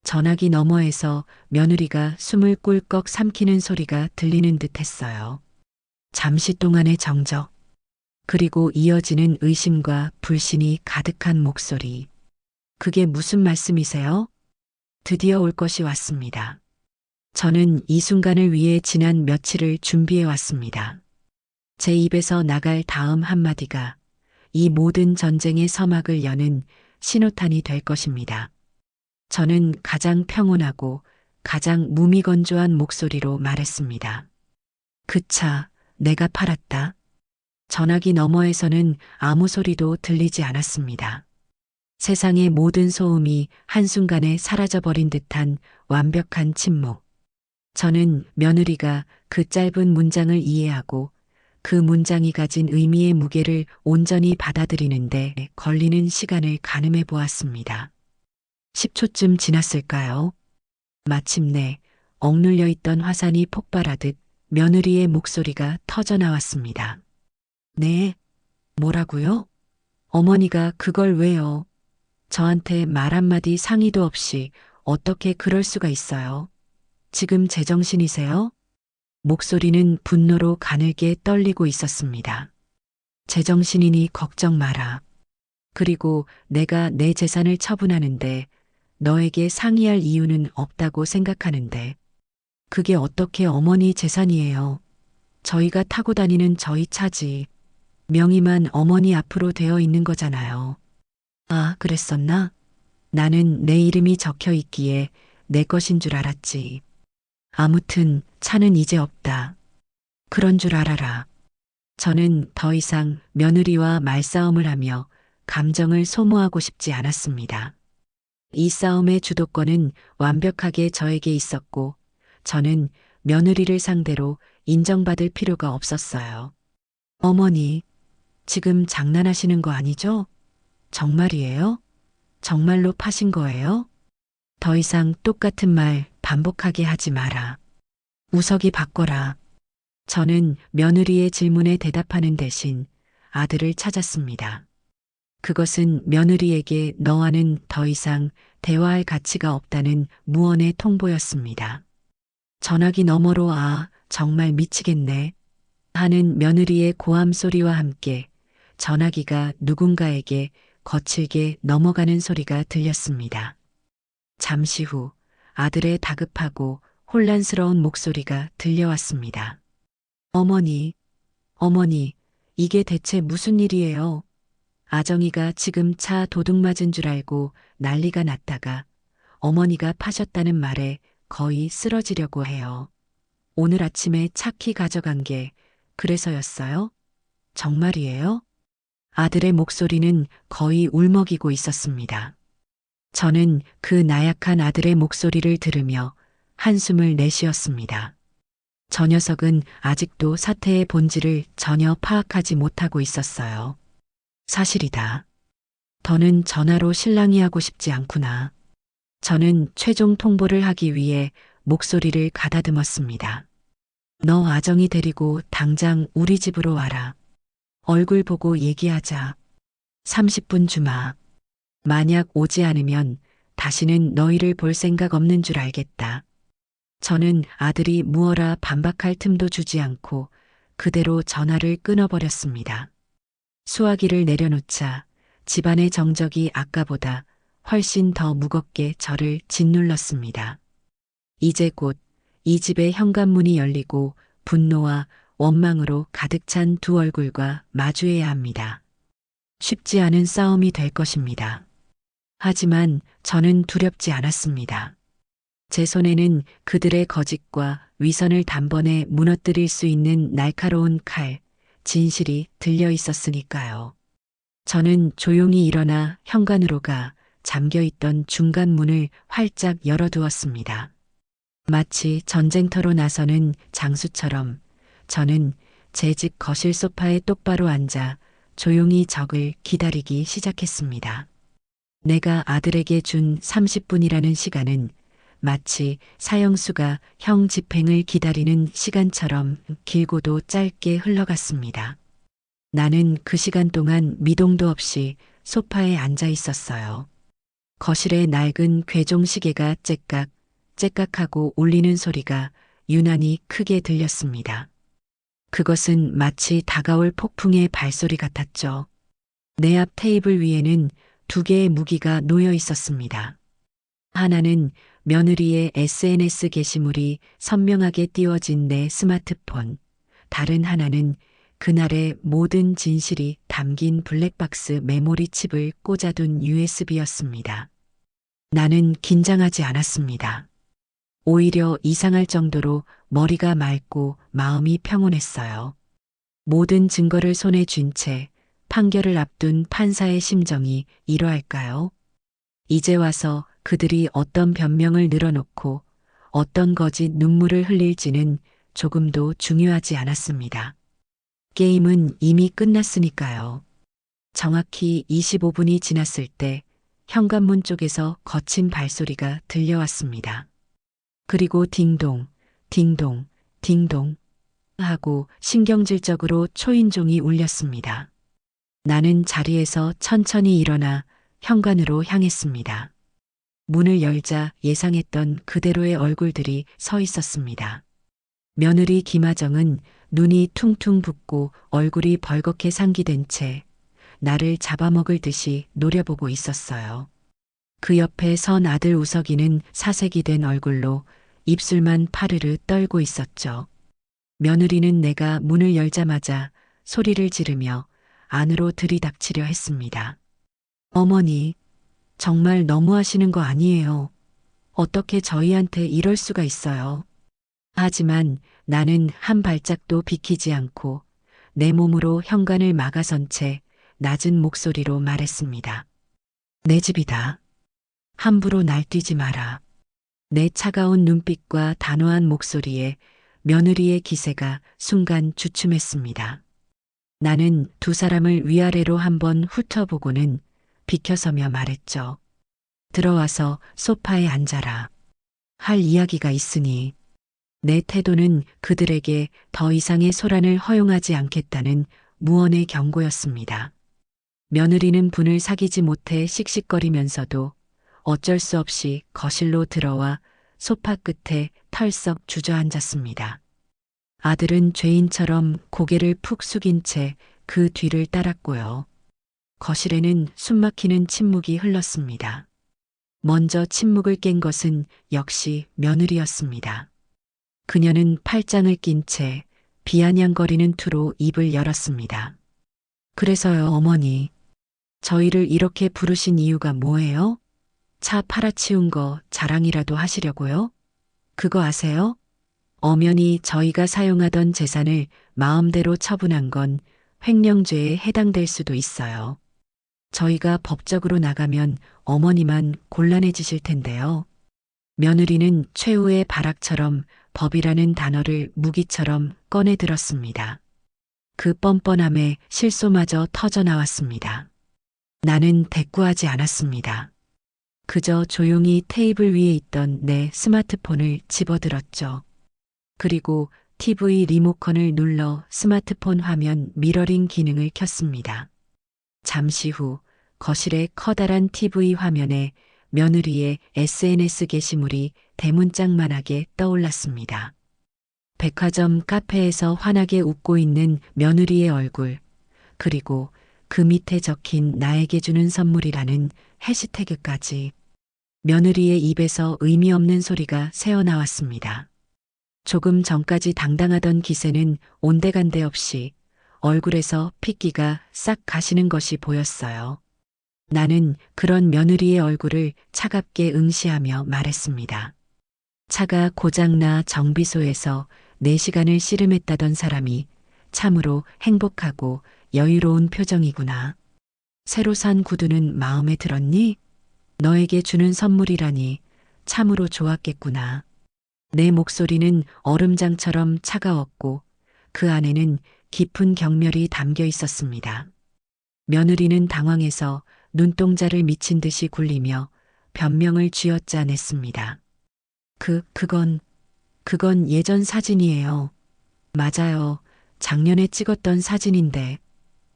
Speaker 1: 전화기 너머에서 며느리가 숨을 꿀꺽 삼키는 소리가 들리는 듯 했어요. 잠시 동안의 정적, 그리고 이어지는 의심과 불신이 가득한 목소리. 그게 무슨 말씀이세요? 드디어 올 것이 왔습니다. 저는 이 순간을 위해 지난 며칠을 준비해 왔습니다. 제 입에서 나갈 다음 한마디가 이 모든 전쟁의 서막을 여는 신호탄이 될 것입니다. 저는 가장 평온하고 가장 무미건조한 목소리로 말했습니다. 그 차, 내가 팔았다. 전화기 너머에서는 아무 소리도 들리지 않았습니다. 세상의 모든 소음이 한순간에 사라져버린 듯한 완벽한 침묵. 저는 며느리가 그 짧은 문장을 이해하고 그 문장이 가진 의미의 무게를 온전히 받아들이는데 걸리는 시간을 가늠해 보았습니다. 10초쯤 지났을까요? 마침내 억눌려 있던 화산이 폭발하듯 며느리의 목소리가 터져 나왔습니다. 네, 뭐라고요? 어머니가 그걸 왜요? 저한테 말 한마디 상의도 없이 어떻게 그럴 수가 있어요? 지금 제정신이세요? 목소리는 분노로 가늘게 떨리고 있었습니다. 제정신이니 걱정 마라. 그리고 내가 내 재산을 처분하는데 너에게 상의할 이유는 없다고 생각하는데 그게 어떻게 어머니 재산이에요? 저희가 타고 다니는 저희 차지. 명의만 어머니 앞으로 되어 있는 거잖아요. 아, 그랬었나? 나는 내 이름이 적혀 있기에 내 것인 줄 알았지. 아무튼 차는 이제 없다. 그런 줄 알아라. 저는 더 이상 며느리와 말싸움을 하며 감정을 소모하고 싶지 않았습니다. 이 싸움의 주도권은 완벽하게 저에게 있었고 저는 며느리를 상대로 인정받을 필요가 없었어요. 어머니, 지금 장난하시는 거 아니죠? 정말이에요? 정말로 파신 거예요? 더 이상 똑같은 말 반복하게 하지 마라. 우석이 바꿔라. 저는 며느리의 질문에 대답하는 대신 아들을 찾았습니다. 그것은 며느리에게 너와는 더 이상 대화할 가치가 없다는 무언의 통보였습니다. 전화기 너머로 정말 미치겠네 하는 며느리의 고함 소리와 함께 전화기가 누군가에게 거칠게 넘어가는 소리가 들렸습니다. 잠시 후 아들의 다급하고 혼란스러운 목소리가 들려왔습니다. 어머니, 어머니, 이게 대체 무슨 일이에요? 아정이가 지금 차 도둑 맞은 줄 알고 난리가 났다가 어머니가 파셨다는 말에 거의 쓰러지려고 해요. 오늘 아침에 차 키 가져간 게 그래서였어요? 정말이에요? 아들의 목소리는 거의 울먹이고 있었습니다. 저는 그 나약한 아들의 목소리를 들으며 한숨을 내쉬었습니다. 저 녀석은 아직도 사태의 본질을 전혀 파악하지 못하고 있었어요. 사실이다. 더는 전화로 실랑이 하고 싶지 않구나. 저는 최종 통보를 하기 위해 목소리를 가다듬었습니다. 너 아정이 데리고 당장 우리 집으로 와라. 얼굴 보고 얘기하자. 30분 주마. 만약 오지 않으면 다시는 너희를 볼 생각 없는 줄 알겠다. 저는 아들이 무어라 반박할 틈도 주지 않고 그대로 전화를 끊어버렸습니다. 수화기를 내려놓자 집안의 정적이 아까보다 훨씬 더 무겁게 저를 짓눌렀습니다. 이제 곧 이 집의 현관문이 열리고 분노와 원망으로 가득 찬 두 얼굴과 마주해야 합니다. 쉽지 않은 싸움이 될 것입니다. 하지만 저는 두렵지 않았습니다. 제 손에는 그들의 거짓과 위선을 단번에 무너뜨릴 수 있는 날카로운 칼, 진실이 들려 있었으니까요. 저는 조용히 일어나 현관으로 가 잠겨있던 중간 문을 활짝 열어두었습니다. 마치 전쟁터로 나서는 장수처럼 저는 제 집 거실 소파에 똑바로 앉아 조용히 적을 기다리기 시작했습니다. 내가 아들에게 준 30분이라는 시간은 마치 사형수가 형 집행을 기다리는 시간처럼 길고도 짧게 흘러갔습니다. 나는 그 시간 동안 미동도 없이 소파에 앉아 있었어요. 거실에 낡은 괴종시계가 째깍, 째깍하고 울리는 소리가 유난히 크게 들렸습니다. 그것은 마치 다가올 폭풍의 발소리 같았죠. 내 앞 테이블 위에는 두 개의 무기가 놓여 있었습니다. 하나는 며느리의 SNS 게시물이 선명하게 띄워진 내 스마트폰, 다른 하나는 그날의 모든 진실이 담긴 블랙박스 메모리 칩을 꽂아둔 USB였습니다. 나는 긴장하지 않았습니다. 오히려 이상할 정도로 머리가 맑고 마음이 평온했어요. 모든 증거를 손에 쥔 채 판결을 앞둔 판사의 심정이 이러할까요? 이제 와서 그들이 어떤 변명을 늘어놓고 어떤 거짓 눈물을 흘릴지는 조금도 중요하지 않았습니다. 게임은 이미 끝났으니까요. 정확히 25분이 지났을 때 현관문 쪽에서 거친 발소리가 들려왔습니다. 그리고 딩동, 딩동, 딩동 하고 신경질적으로 초인종이 울렸습니다. 나는 자리에서 천천히 일어나 현관으로 향했습니다. 문을 열자 예상했던 그대로의 얼굴들이 서 있었습니다. 며느리 김아정은 눈이 퉁퉁 붓고 얼굴이 벌겋게 상기된 채 나를 잡아먹을 듯이 노려보고 있었어요. 그 옆에 선 아들 우석이는 사색이 된 얼굴로 입술만 파르르 떨고 있었죠. 며느리는 내가 문을 열자마자 소리를 지르며 안으로 들이닥치려 했습니다. 어머니, 정말 너무하시는 거 아니에요. 어떻게 저희한테 이럴 수가 있어요. 하지만 나는 한 발짝도 비키지 않고 내 몸으로 현관을 막아선 채 낮은 목소리로 말했습니다. 내 집이다. 함부로 날뛰지 마라. 내 차가운 눈빛과 단호한 목소리에 며느리의 기세가 순간 주춤했습니다. 나는 두 사람을 위아래로 한번 훑어보고는 비켜서며 말했죠. 들어와서 소파에 앉아라. 할 이야기가 있으니. 내 태도는 그들에게 더 이상의 소란을 허용하지 않겠다는 무언의 경고였습니다. 며느리는 분을 사귀지 못해 씩씩거리면서도 어쩔 수 없이 거실로 들어와 소파 끝에 털썩 주저앉았습니다. 아들은 죄인처럼 고개를 푹 숙인 채 그 뒤를 따랐고요. 거실에는 숨막히는 침묵이 흘렀습니다. 먼저 침묵을 깬 것은 역시 며느리였습니다. 그녀는 팔짱을 낀 채 비아냥거리는 투로 입을 열었습니다. 그래서요, 어머니. 저희를 이렇게 부르신 이유가 뭐예요? 차 팔아치운 거 자랑이라도 하시려고요? 그거 아세요? 엄연히 저희가 사용하던 재산을 마음대로 처분한 건 횡령죄에 해당될 수도 있어요. 저희가 법적으로 나가면 어머니만 곤란해지실 텐데요. 며느리는 최후의 발악처럼 법이라는 단어를 무기처럼 꺼내 들었습니다. 그 뻔뻔함에 실소마저 터져 나왔습니다. 나는 대꾸하지 않았습니다. 그저 조용히 테이블 위에 있던 내 스마트폰을 집어들었죠. 그리고 TV 리모컨을 눌러 스마트폰 화면 미러링 기능을 켰습니다. 잠시 후 거실의 커다란 TV 화면에 며느리의 SNS 게시물이 대문짝만하게 떠올랐습니다. 백화점 카페에서 환하게 웃고 있는 며느리의 얼굴, 그리고 그 밑에 적힌 나에게 주는 선물이라는 해시태그까지. 며느리의 입에서 의미 없는 소리가 새어나왔습니다. 조금 전까지 당당하던 기세는 온데간데 없이 얼굴에서 핏기가 싹 가시는 것이 보였어요. 나는 그런 며느리의 얼굴을 차갑게 응시하며 말했습니다. 차가 고장나 정비소에서 4시간을 씨름했다던 사람이 참으로 행복하고 여유로운 표정이구나. 새로 산 구두는 마음에 들었니? 너에게 주는 선물이라니 참으로 좋았겠구나. 내 목소리는 얼음장처럼 차가웠고 그 안에는 깊은 경멸이 담겨 있었습니다. 며느리는 당황해서 눈동자를 미친 듯이 굴리며 변명을 쥐어짜냈습니다. 그건 예전 사진이에요. 맞아요. 작년에 찍었던 사진인데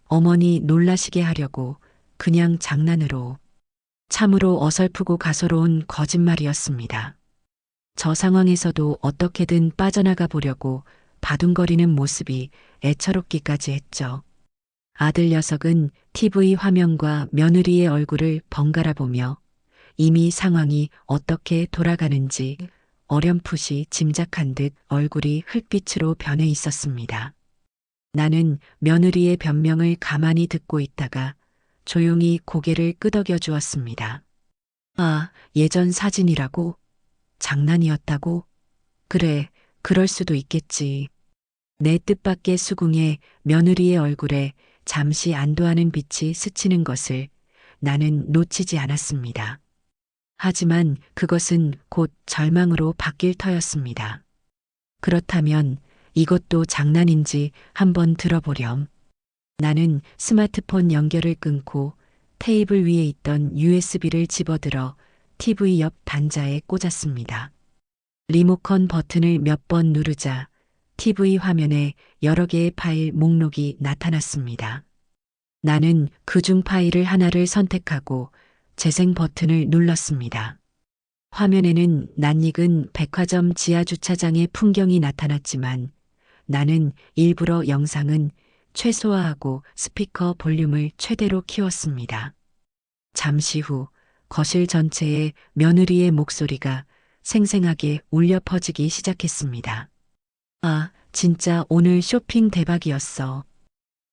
Speaker 1: 어머니 놀라시게 하려고 그냥 장난으로. 참으로 어설프고 가소로운 거짓말이었습니다. 저 상황에서도 어떻게든 빠져나가 보려고 바둥거리는 모습이 애처롭기까지 했죠. 아들 녀석은 TV 화면과 며느리의 얼굴을 번갈아 보며 이미 상황이 어떻게 돌아가는지 어렴풋이 짐작한 듯 얼굴이 흙빛으로 변해 있었습니다. 나는 며느리의 변명을 가만히 듣고 있다가 조용히 고개를 끄덕여 주었습니다. 아, 예전 사진이라고? 장난이었다고? 그래, 그럴 수도 있겠지. 내 뜻밖의 수긍에 며느리의 얼굴에 잠시 안도하는 빛이 스치는 것을 나는 놓치지 않았습니다. 하지만 그것은 곧 절망으로 바뀔 터였습니다. 그렇다면 이것도 장난인지 한번 들어보렴. 나는 스마트폰 연결을 끊고 테이블 위에 있던 USB를 집어들어 TV 옆 단자에 꽂았습니다. 리모컨 버튼을 몇 번 누르자 TV 화면에 여러 개의 파일 목록이 나타났습니다. 나는 그중 파일을 하나를 선택하고 재생 버튼을 눌렀습니다. 화면에는 낯익은 백화점 지하 주차장의 풍경이 나타났지만 나는 일부러 영상은 최소화하고 스피커 볼륨을 최대로 키웠습니다. 잠시 후 거실 전체에 며느리의 목소리가 생생하게 울려 퍼지기 시작했습니다. 아, 진짜 오늘 쇼핑 대박이었어.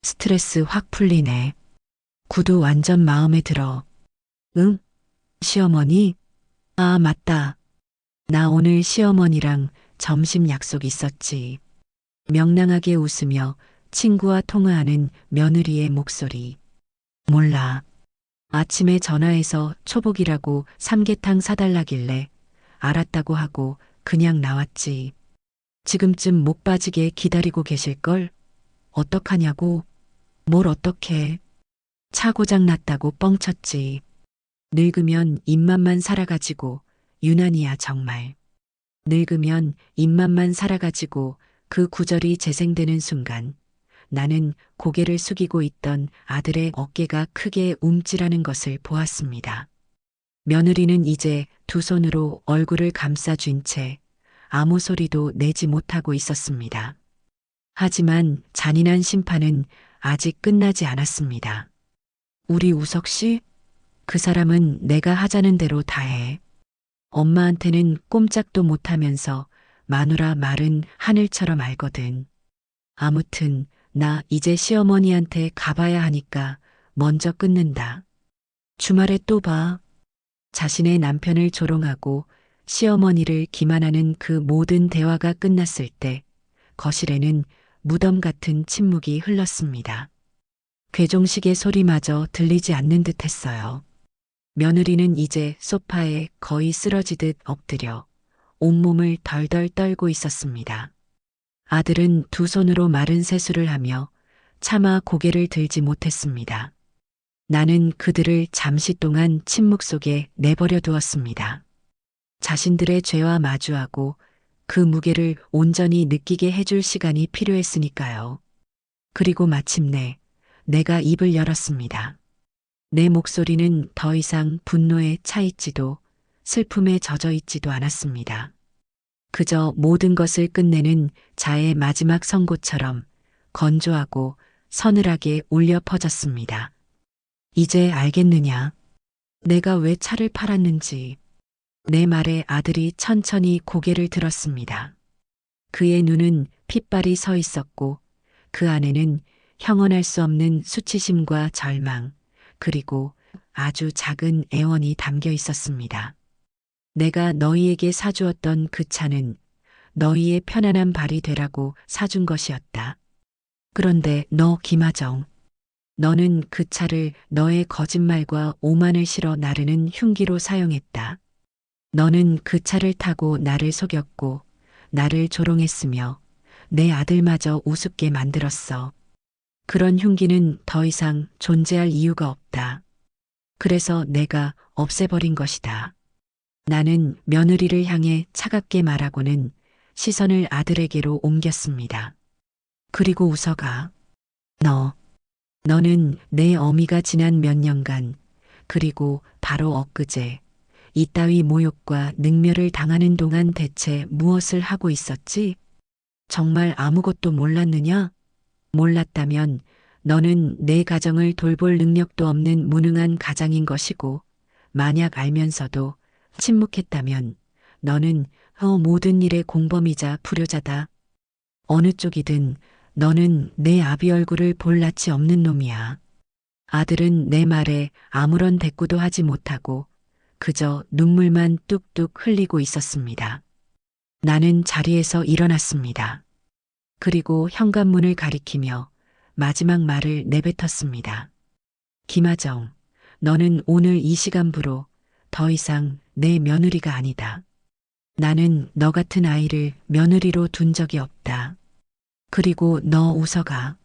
Speaker 1: 스트레스 확 풀리네. 구두 완전 마음에 들어. 응? 시어머니? 아, 맞다. 나 오늘 시어머니랑 점심 약속 있었지. 명랑하게 웃으며 친구와 통화하는 며느리의 목소리. 몰라. 아침에 전화해서 초복이라고 삼계탕 사달라길래 알았다고 하고 그냥 나왔지. 지금쯤 목 빠지게 기다리고 계실걸? 어떡하냐고? 뭘 어떡해. 차 고장 났다고 뻥쳤지. 늙으면 입맛만 살아가지고 유난이야 정말. 늙으면 입맛만 살아가지고 그 구절이 재생되는 순간 나는 고개를 숙이고 있던 아들의 어깨가 크게 움찔하는 것을 보았습니다. 며느리는 이제 두 손으로 얼굴을 감싸쥔 채 아무 소리도 내지 못하고 있었습니다. 하지만 잔인한 심판은 아직 끝나지 않았습니다. 우리 우석 씨? 그 사람은 내가 하자는 대로 다 해. 엄마한테는 꼼짝도 못하면서 마누라 말은 하늘처럼 알거든. 아무튼 나 이제 시어머니한테 가봐야 하니까 먼저 끊는다. 주말에 또 봐. 자신의 남편을 조롱하고 시어머니를 기만하는 그 모든 대화가 끝났을 때 거실에는 무덤 같은 침묵이 흘렀습니다. 괴종식의 소리마저 들리지 않는 듯 했어요. 며느리는 이제 소파에 거의 쓰러지듯 엎드려 온몸을 덜덜 떨고 있었습니다. 아들은 두 손으로 마른 세수를 하며 차마 고개를 들지 못했습니다. 나는 그들을 잠시 동안 침묵 속에 내버려 두었습니다. 자신들의 죄와 마주하고 그 무게를 온전히 느끼게 해줄 시간이 필요했으니까요. 그리고 마침내 내가 입을 열었습니다. 내 목소리는 더 이상 분노에 차 있지도 슬픔에 젖어 있지도 않았습니다. 그저 모든 것을 끝내는 자의 마지막 선고처럼 건조하고 서늘하게 울려 퍼졌습니다. 이제 알겠느냐? 내가 왜 차를 팔았는지. 내 말에 아들이 천천히 고개를 들었습니다. 그의 눈은 핏발이 서 있었고 그 안에는 형언할 수 없는 수치심과 절망, 그리고 아주 작은 애원이 담겨 있었습니다. 내가 너희에게 사주었던 그 차는 너희의 편안한 발이 되라고 사준 것이었다. 그런데 너 김하정, 너는 그 차를 너의 거짓말과 오만을 실어 나르는 흉기로 사용했다. 너는 그 차를 타고 나를 속였고 나를 조롱했으며 내 아들마저 우습게 만들었어. 그런 흉기는 더 이상 존재할 이유가 없다. 그래서 내가 없애버린 것이다. 나는 며느리를 향해 차갑게 말하고는 시선을 아들에게로 옮겼습니다. 그리고 웃어가. 너는 내 어미가 지난 몇 년간, 그리고 바로 엊그제, 이따위 모욕과 능멸을 당하는 동안 대체 무엇을 하고 있었지? 정말 아무것도 몰랐느냐? 몰랐다면 너는 내 가정을 돌볼 능력도 없는 무능한 가장인 것이고, 만약 알면서도 침묵했다면 너는 모든 일의 공범이자 불효자다. 어느 쪽이든 너는 내 아비 얼굴을 볼 낯이 없는 놈이야. 아들은 내 말에 아무런 대꾸도 하지 못하고 그저 눈물만 뚝뚝 흘리고 있었습니다. 나는 자리에서 일어났습니다. 그리고 현관문을 가리키며 마지막 말을 내뱉었습니다. 김하정, 너는 오늘 이 시간부로 더 이상 내 며느리가 아니다. 나는 너 같은 아이를 며느리로 둔 적이 없다. 그리고 너 웃어가.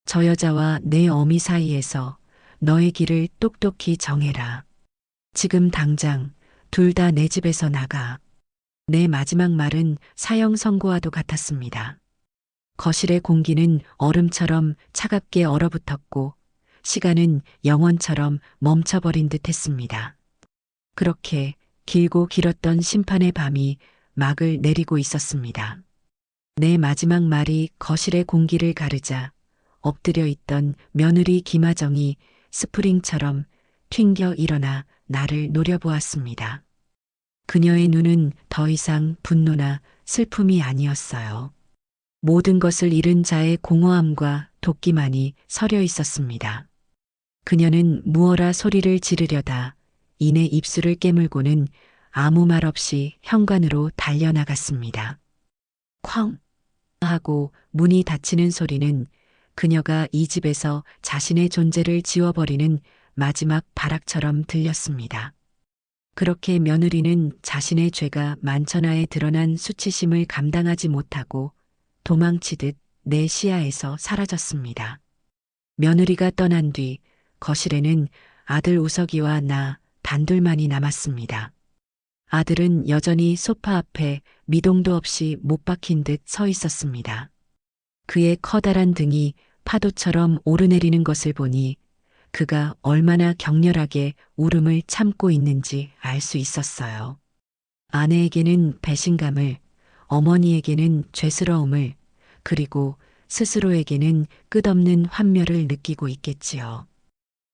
Speaker 1: 저 여자와 내 어미 사이에서 너의 길을 똑똑히 정해라. 지금 당장 둘 다 내 집에서 나가. 내 마지막 말은 사형 선고와도 같았습니다. 거실의 공기는 얼음처럼 차갑게 얼어붙었고 시간은 영원처럼 멈춰버린 듯 했습니다. 그렇게 길고 길었던 심판의 밤이 막을 내리고 있었습니다. 내 마지막 말이 거실의 공기를 가르자 엎드려 있던 며느리 김하정이 스프링처럼 튕겨 일어나 나를 노려보았습니다. 그녀의 눈은 더 이상 분노나 슬픔이 아니었어요. 모든 것을 잃은 자의 공허함과 도끼만이 서려 있었습니다. 그녀는 무어라 소리를 지르려다 이내 입술을 깨물고는 아무 말 없이 현관으로 달려나갔습니다. 쾅! 하고 문이 닫히는 소리는 그녀가 이 집에서 자신의 존재를 지워버리는 마지막 발악처럼 들렸습니다. 그렇게 며느리는 자신의 죄가 만천하에 드러난 수치심을 감당하지 못하고 도망치듯 내 시야에서 사라졌습니다. 며느리가 떠난 뒤 거실에는 아들 우석이와 나 단둘만이 남았습니다. 아들은 여전히 소파 앞에 미동도 없이 못 박힌 듯 서 있었습니다. 그의 커다란 등이 파도처럼 오르내리는 것을 보니 그가 얼마나 격렬하게 울음을 참고 있는지 알 수 있었어요. 아내에게는 배신감을, 어머니에게는 죄스러움을, 그리고 스스로에게는 끝없는 환멸을 느끼고 있겠지요.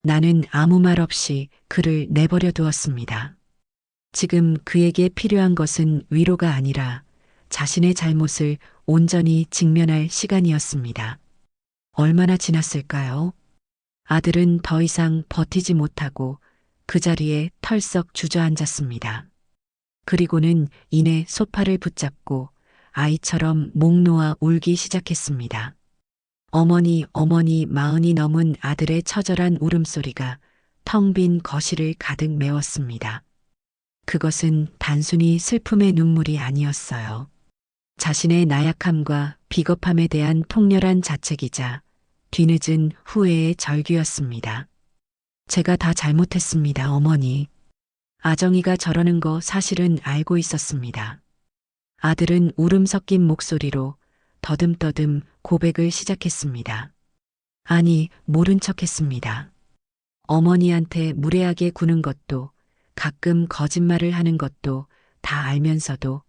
Speaker 1: 나는 아무 말 없이 그를 내버려 두었습니다. 지금 그에게 필요한 것은 위로가 아니라 자신의 잘못을 온전히 직면할 시간이었습니다. 얼마나 지났을까요? 아들은 더 이상 버티지 못하고 그 자리에 털썩 주저앉았습니다. 그리고는 이내 소파를 붙잡고 아이처럼 목 놓아 울기 시작했습니다. 어머니, 어머니 마흔이 넘은 아들의 처절한 울음소리가 텅 빈 거실을 가득 메웠습니다. 그것은 단순히 슬픔의 눈물이 아니었어요. 자신의 나약함과 비겁함에 대한 통렬한 자책이자 뒤늦은 후회의 절규였습니다. 제가 다 잘못했습니다, 어머니. 아정이가 저러는 거 사실은 알고 있었습니다. 아들은 울음 섞인 목소리로 더듬더듬 고백을 시작했습니다. 아니, 모른 척 했습니다. 어머니한테 무례하게 구는 것도, 가끔 거짓말을 하는 것도 다 알면서도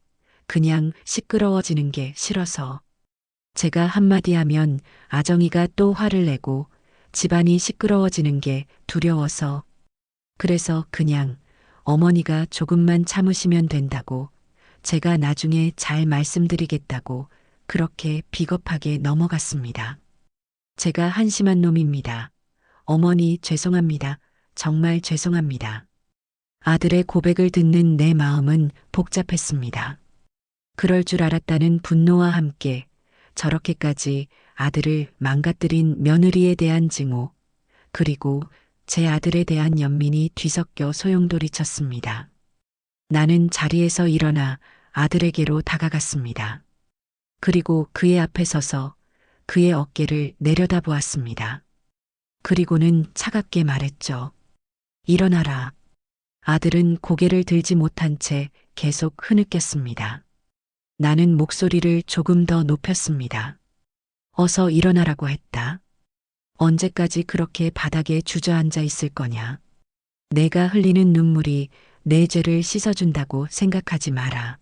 Speaker 1: 그냥 시끄러워지는 게 싫어서. 제가 한마디 하면 아정이가 또 화를 내고 집안이 시끄러워지는 게 두려워서. 그래서 그냥 어머니가 조금만 참으시면 된다고, 제가 나중에 잘 말씀드리겠다고 그렇게 비겁하게 넘어갔습니다. 제가 한심한 놈입니다. 어머니 죄송합니다. 정말 죄송합니다. 아들의 고백을 듣는 내 마음은 복잡했습니다. 그럴 줄 알았다는 분노와 함께 저렇게까지 아들을 망가뜨린 며느리에 대한 증오, 그리고 제 아들에 대한 연민이 뒤섞여 소용돌이쳤습니다. 나는 자리에서 일어나 아들에게로 다가갔습니다. 그리고 그의 앞에 서서 그의 어깨를 내려다보았습니다. 그리고는 차갑게 말했죠. 일어나라. 아들은 고개를 들지 못한 채 계속 흐느꼈습니다. 나는 목소리를 조금 더 높였습니다. 어서 일어나라고 했다. 언제까지 그렇게 바닥에 주저앉아 있을 거냐. 내가 흘리는 눈물이 내 죄를 씻어준다고 생각하지 마라.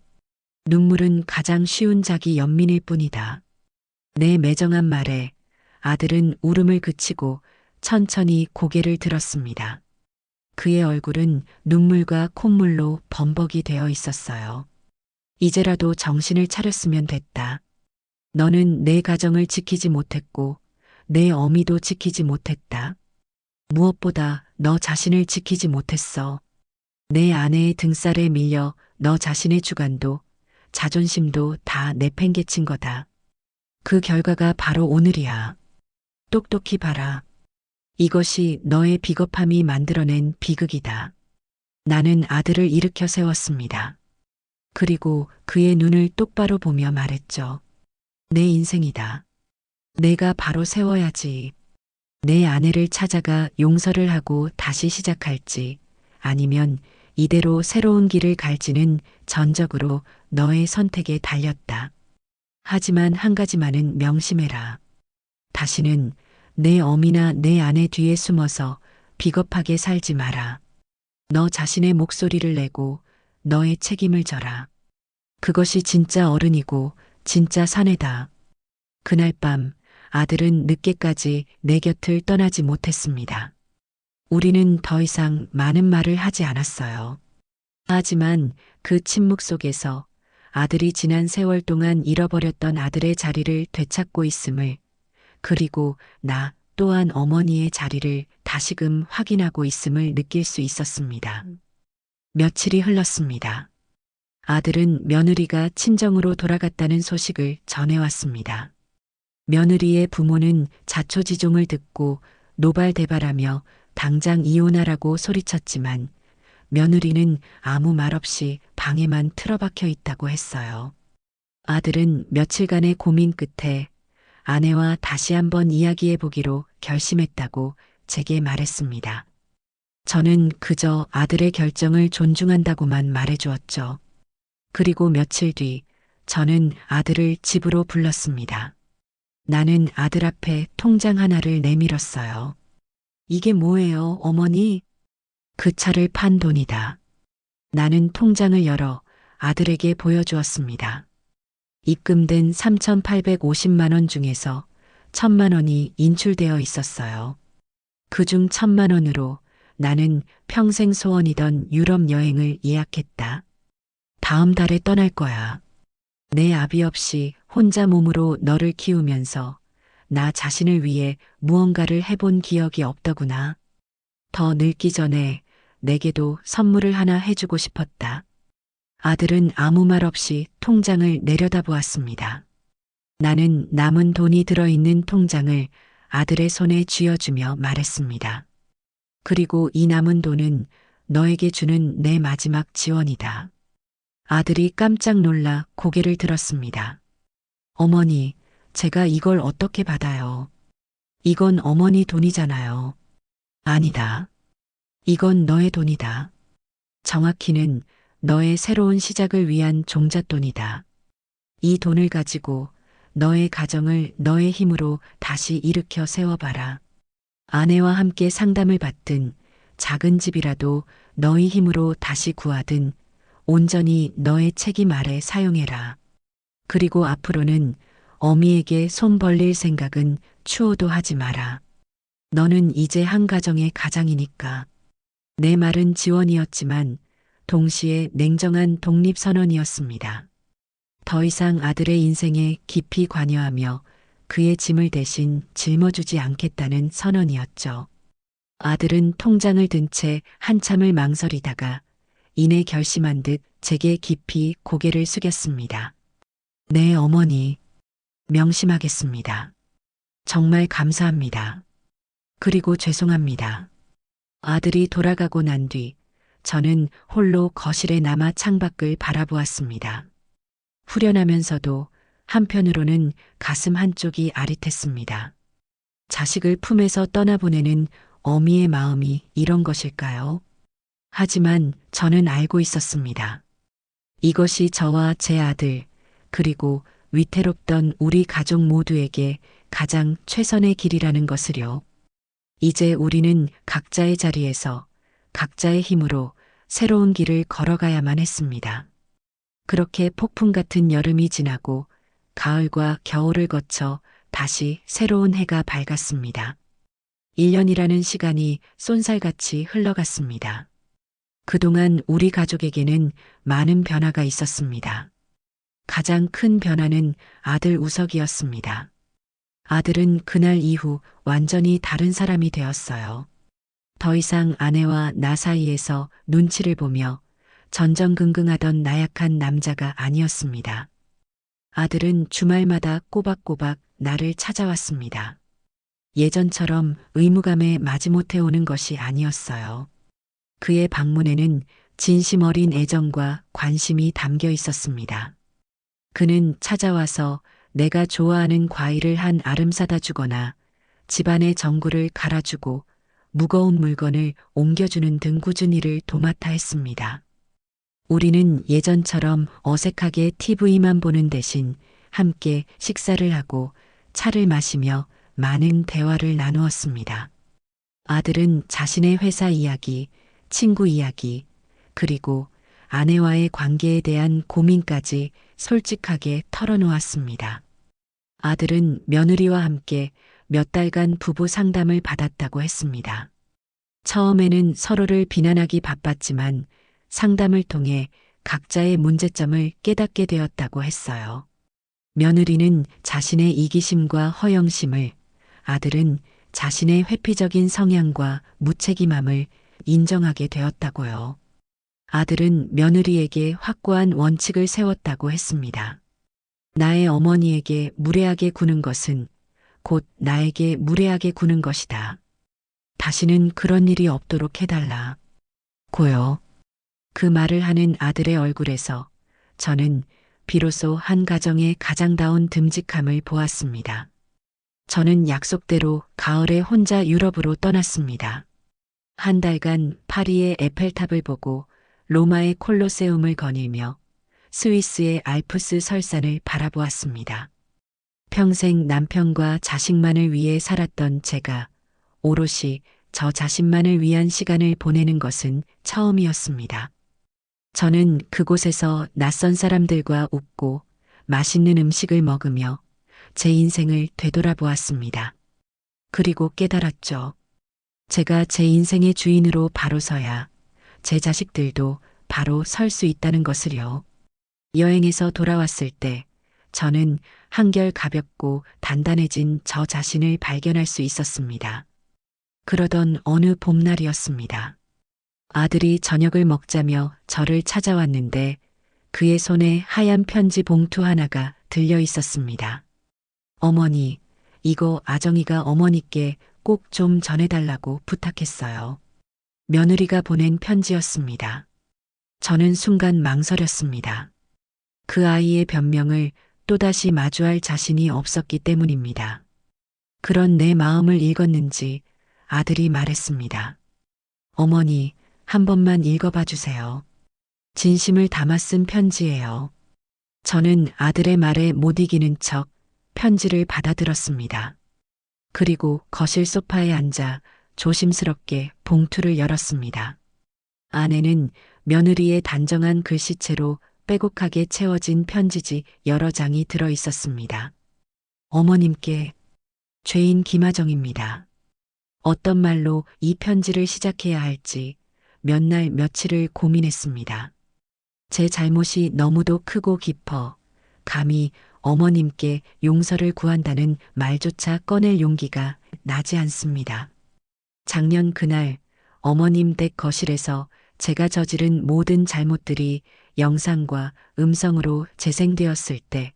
Speaker 1: 눈물은 가장 쉬운 자기 연민일 뿐이다. 내 매정한 말에 아들은 울음을 그치고 천천히 고개를 들었습니다. 그의 얼굴은 눈물과 콧물로 범벅이 되어 있었어요. 이제라도 정신을 차렸으면 됐다. 너는 내 가정을 지키지 못했고 내 어미도 지키지 못했다. 무엇보다 너 자신을 지키지 못했어. 내 아내의 등살에 밀려 너 자신의 주관도 자존심도 다 내팽개친 거다. 그 결과가 바로 오늘이야. 똑똑히 봐라. 이것이 너의 비겁함이 만들어낸 비극이다. 나는 아들을 일으켜 세웠습니다. 그리고 그의 눈을 똑바로 보며 말했죠. 내 인생이다. 내가 바로 세워야지. 내 아내를 찾아가 용서를 하고 다시 시작할지, 아니면 이대로 새로운 길을 갈지는 전적으로 너의 선택에 달렸다. 하지만 한 가지만은 명심해라. 다시는 내 어미나 내 아내 뒤에 숨어서 비겁하게 살지 마라. 너 자신의 목소리를 내고 너의 책임을 져라. 그것이 진짜 어른이고 진짜 사내다. 그날 밤 아들은 늦게까지 내 곁을 떠나지 못했습니다. 우리는 더 이상 많은 말을 하지 않았어요. 하지만 그 침묵 속에서 아들이 지난 세월 동안 잃어버렸던 아들의 자리를 되찾고 있음을, 그리고 나 또한 어머니의 자리를 다시금 확인하고 있음을 느낄 수 있었습니다. 며칠이 흘렀습니다. 아들은 며느리가 친정으로 돌아갔다는 소식을 전해왔습니다. 며느리의 부모는 자초지종을 듣고 노발대발하며 당장 이혼하라고 소리쳤지만 며느리는 아무 말 없이 방에만 틀어박혀 있다고 했어요. 아들은 며칠간의 고민 끝에 아내와 다시 한번 이야기해 보기로 결심했다고 제게 말했습니다. 저는 그저 아들의 결정을 존중한다고만 말해주었죠. 그리고 며칠 뒤 저는 아들을 집으로 불렀습니다. 나는 아들 앞에 통장 하나를 내밀었어요. 이게 뭐예요, 어머니? 그 차를 판 돈이다. 나는 통장을 열어 아들에게 보여주었습니다. 입금된 3,850만 원 중에서 1,000만 원이 인출되어 있었어요. 그중 1,000만 원으로 나는 평생 소원이던 유럽 여행을 예약했다. 다음 달에 떠날 거야. 내 아비 없이 혼자 몸으로 너를 키우면서 나 자신을 위해 무언가를 해본 기억이 없더구나. 더 늙기 전에 내게도 선물을 하나 해주고 싶었다. 아들은 아무 말 없이 통장을 내려다보았습니다. 나는 남은 돈이 들어있는 통장을 아들의 손에 쥐어주며 말했습니다. 그리고 이 남은 돈은 너에게 주는 내 마지막 지원이다. 아들이 깜짝 놀라 고개를 들었습니다. 어머니, 제가 이걸 어떻게 받아요? 이건 어머니 돈이잖아요. 아니다. 이건 너의 돈이다. 정확히는 너의 새로운 시작을 위한 종잣돈이다. 이 돈을 가지고 너의 가정을 너의 힘으로 다시 일으켜 세워봐라. 아내와 함께 상담을 받든 작은 집이라도 너의 힘으로 다시 구하든 온전히 너의 책임 아래 사용해라. 그리고 앞으로는 어미에게 손 벌릴 생각은 추호도 하지 마라. 너는 이제 한 가정의 가장이니까. 내 말은 지원이었지만 동시에 냉정한 독립선언이었습니다. 더 이상 아들의 인생에 깊이 관여하며 그의 짐을 대신 짊어주지 않겠다는 선언이었죠. 아들은 통장을 든 채 한참을 망설이다가 이내 결심한 듯 제게 깊이 고개를 숙였습니다. 네, 어머니. 명심하겠습니다. 정말 감사합니다. 그리고 죄송합니다. 아들이 돌아가고 난 뒤 저는 홀로 거실에 남아 창밖을 바라보았습니다. 후련하면서도 한편으로는 가슴 한쪽이 아릿했습니다. 자식을 품에서 떠나보내는 어미의 마음이 이런 것일까요? 하지만 저는 알고 있었습니다. 이것이 저와 제 아들, 그리고 위태롭던 우리 가족 모두에게 가장 최선의 길이라는 것을요. 이제 우리는 각자의 자리에서 각자의 힘으로 새로운 길을 걸어가야만 했습니다. 그렇게 폭풍 같은 여름이 지나고 가을과 겨울을 거쳐 다시 새로운 해가 밝았습니다. 1년이라는 시간이 쏜살같이 흘러갔습니다. 그동안 우리 가족에게는 많은 변화가 있었습니다. 가장 큰 변화는 아들 우석이었습니다. 아들은 그날 이후 완전히 다른 사람이 되었어요. 더 이상 아내와 나 사이에서 눈치를 보며 전전긍긍하던 나약한 남자가 아니었습니다. 아들은 주말마다 꼬박꼬박 나를 찾아왔습니다. 예전처럼 의무감에 마지못해 오는 것이 아니었어요. 그의 방문에는 진심 어린 애정과 관심이 담겨 있었습니다. 그는 찾아와서 내가 좋아하는 과일을 한 알음 사다 주거나 집안의 전구를 갈아주고 무거운 물건을 옮겨주는 등 꾸준히 일을 도맡아 했습니다. 우리는 예전처럼 어색하게 TV만 보는 대신 함께 식사를 하고 차를 마시며 많은 대화를 나누었습니다. 아들은 자신의 회사 이야기, 친구 이야기, 그리고 아내와의 관계에 대한 고민까지 솔직하게 털어놓았습니다. 아들은 며느리와 함께 몇 달간 부부 상담을 받았다고 했습니다. 처음에는 서로를 비난하기 바빴지만 상담을 통해 각자의 문제점을 깨닫게 되었다고 했어요. 며느리는 자신의 이기심과 허영심을, 아들은 자신의 회피적인 성향과 무책임함을 인정하게 되었다고요. 아들은 며느리에게 확고한 원칙을 세웠다고 했습니다. 나의 어머니에게 무례하게 구는 것은 곧 나에게 무례하게 구는 것이다. 다시는 그런 일이 없도록 해달라. 고요. 그 말을 하는 아들의 얼굴에서 저는 비로소 한 가정의 가장다운 듬직함을 보았습니다. 저는 약속대로 가을에 혼자 유럽으로 떠났습니다. 한 달간 파리의 에펠탑을 보고 로마의 콜로세움을 거닐며 스위스의 알프스 설산을 바라보았습니다. 평생 남편과 자식만을 위해 살았던 제가 오롯이 저 자신만을 위한 시간을 보내는 것은 처음이었습니다. 저는 그곳에서 낯선 사람들과 웃고 맛있는 음식을 먹으며 제 인생을 되돌아보았습니다. 그리고 깨달았죠. 제가 제 인생의 주인으로 바로 서야 제 자식들도 바로 설 수 있다는 것을요. 여행에서 돌아왔을 때 저는 한결 가볍고 단단해진 저 자신을 발견할 수 있었습니다. 그러던 어느 봄날이었습니다. 아들이 저녁을 먹자며 저를 찾아왔는데 그의 손에 하얀 편지 봉투 하나가 들려 있었습니다. 어머니, 이거 아정이가 어머니께 꼭 좀 전해달라고 부탁했어요. 며느리가 보낸 편지였습니다. 저는 순간 망설였습니다. 그 아이의 변명을 또다시 마주할 자신이 없었기 때문입니다. 그런 내 마음을 읽었는지 아들이 말했습니다. 어머니, 한 번만 읽어봐 주세요. 진심을 담아 쓴 편지예요. 저는 아들의 말에 못 이기는 척 편지를 받아들었습니다. 그리고 거실 소파에 앉아 조심스럽게 봉투를 열었습니다. 안에는 며느리의 단정한 글씨체로 빼곡하게 채워진 편지지 여러 장이 들어 있었습니다. 어머님께 죄인 김하정입니다. 어떤 말로 이 편지를 시작해야 할지 몇 날 며칠을 고민했습니다. 제 잘못이 너무도 크고 깊어 감히 어머님께 용서를 구한다는 말조차 꺼낼 용기가 나지 않습니다. 작년 그날 어머님 댁 거실에서 제가 저지른 모든 잘못들이 영상과 음성으로 재생되었을 때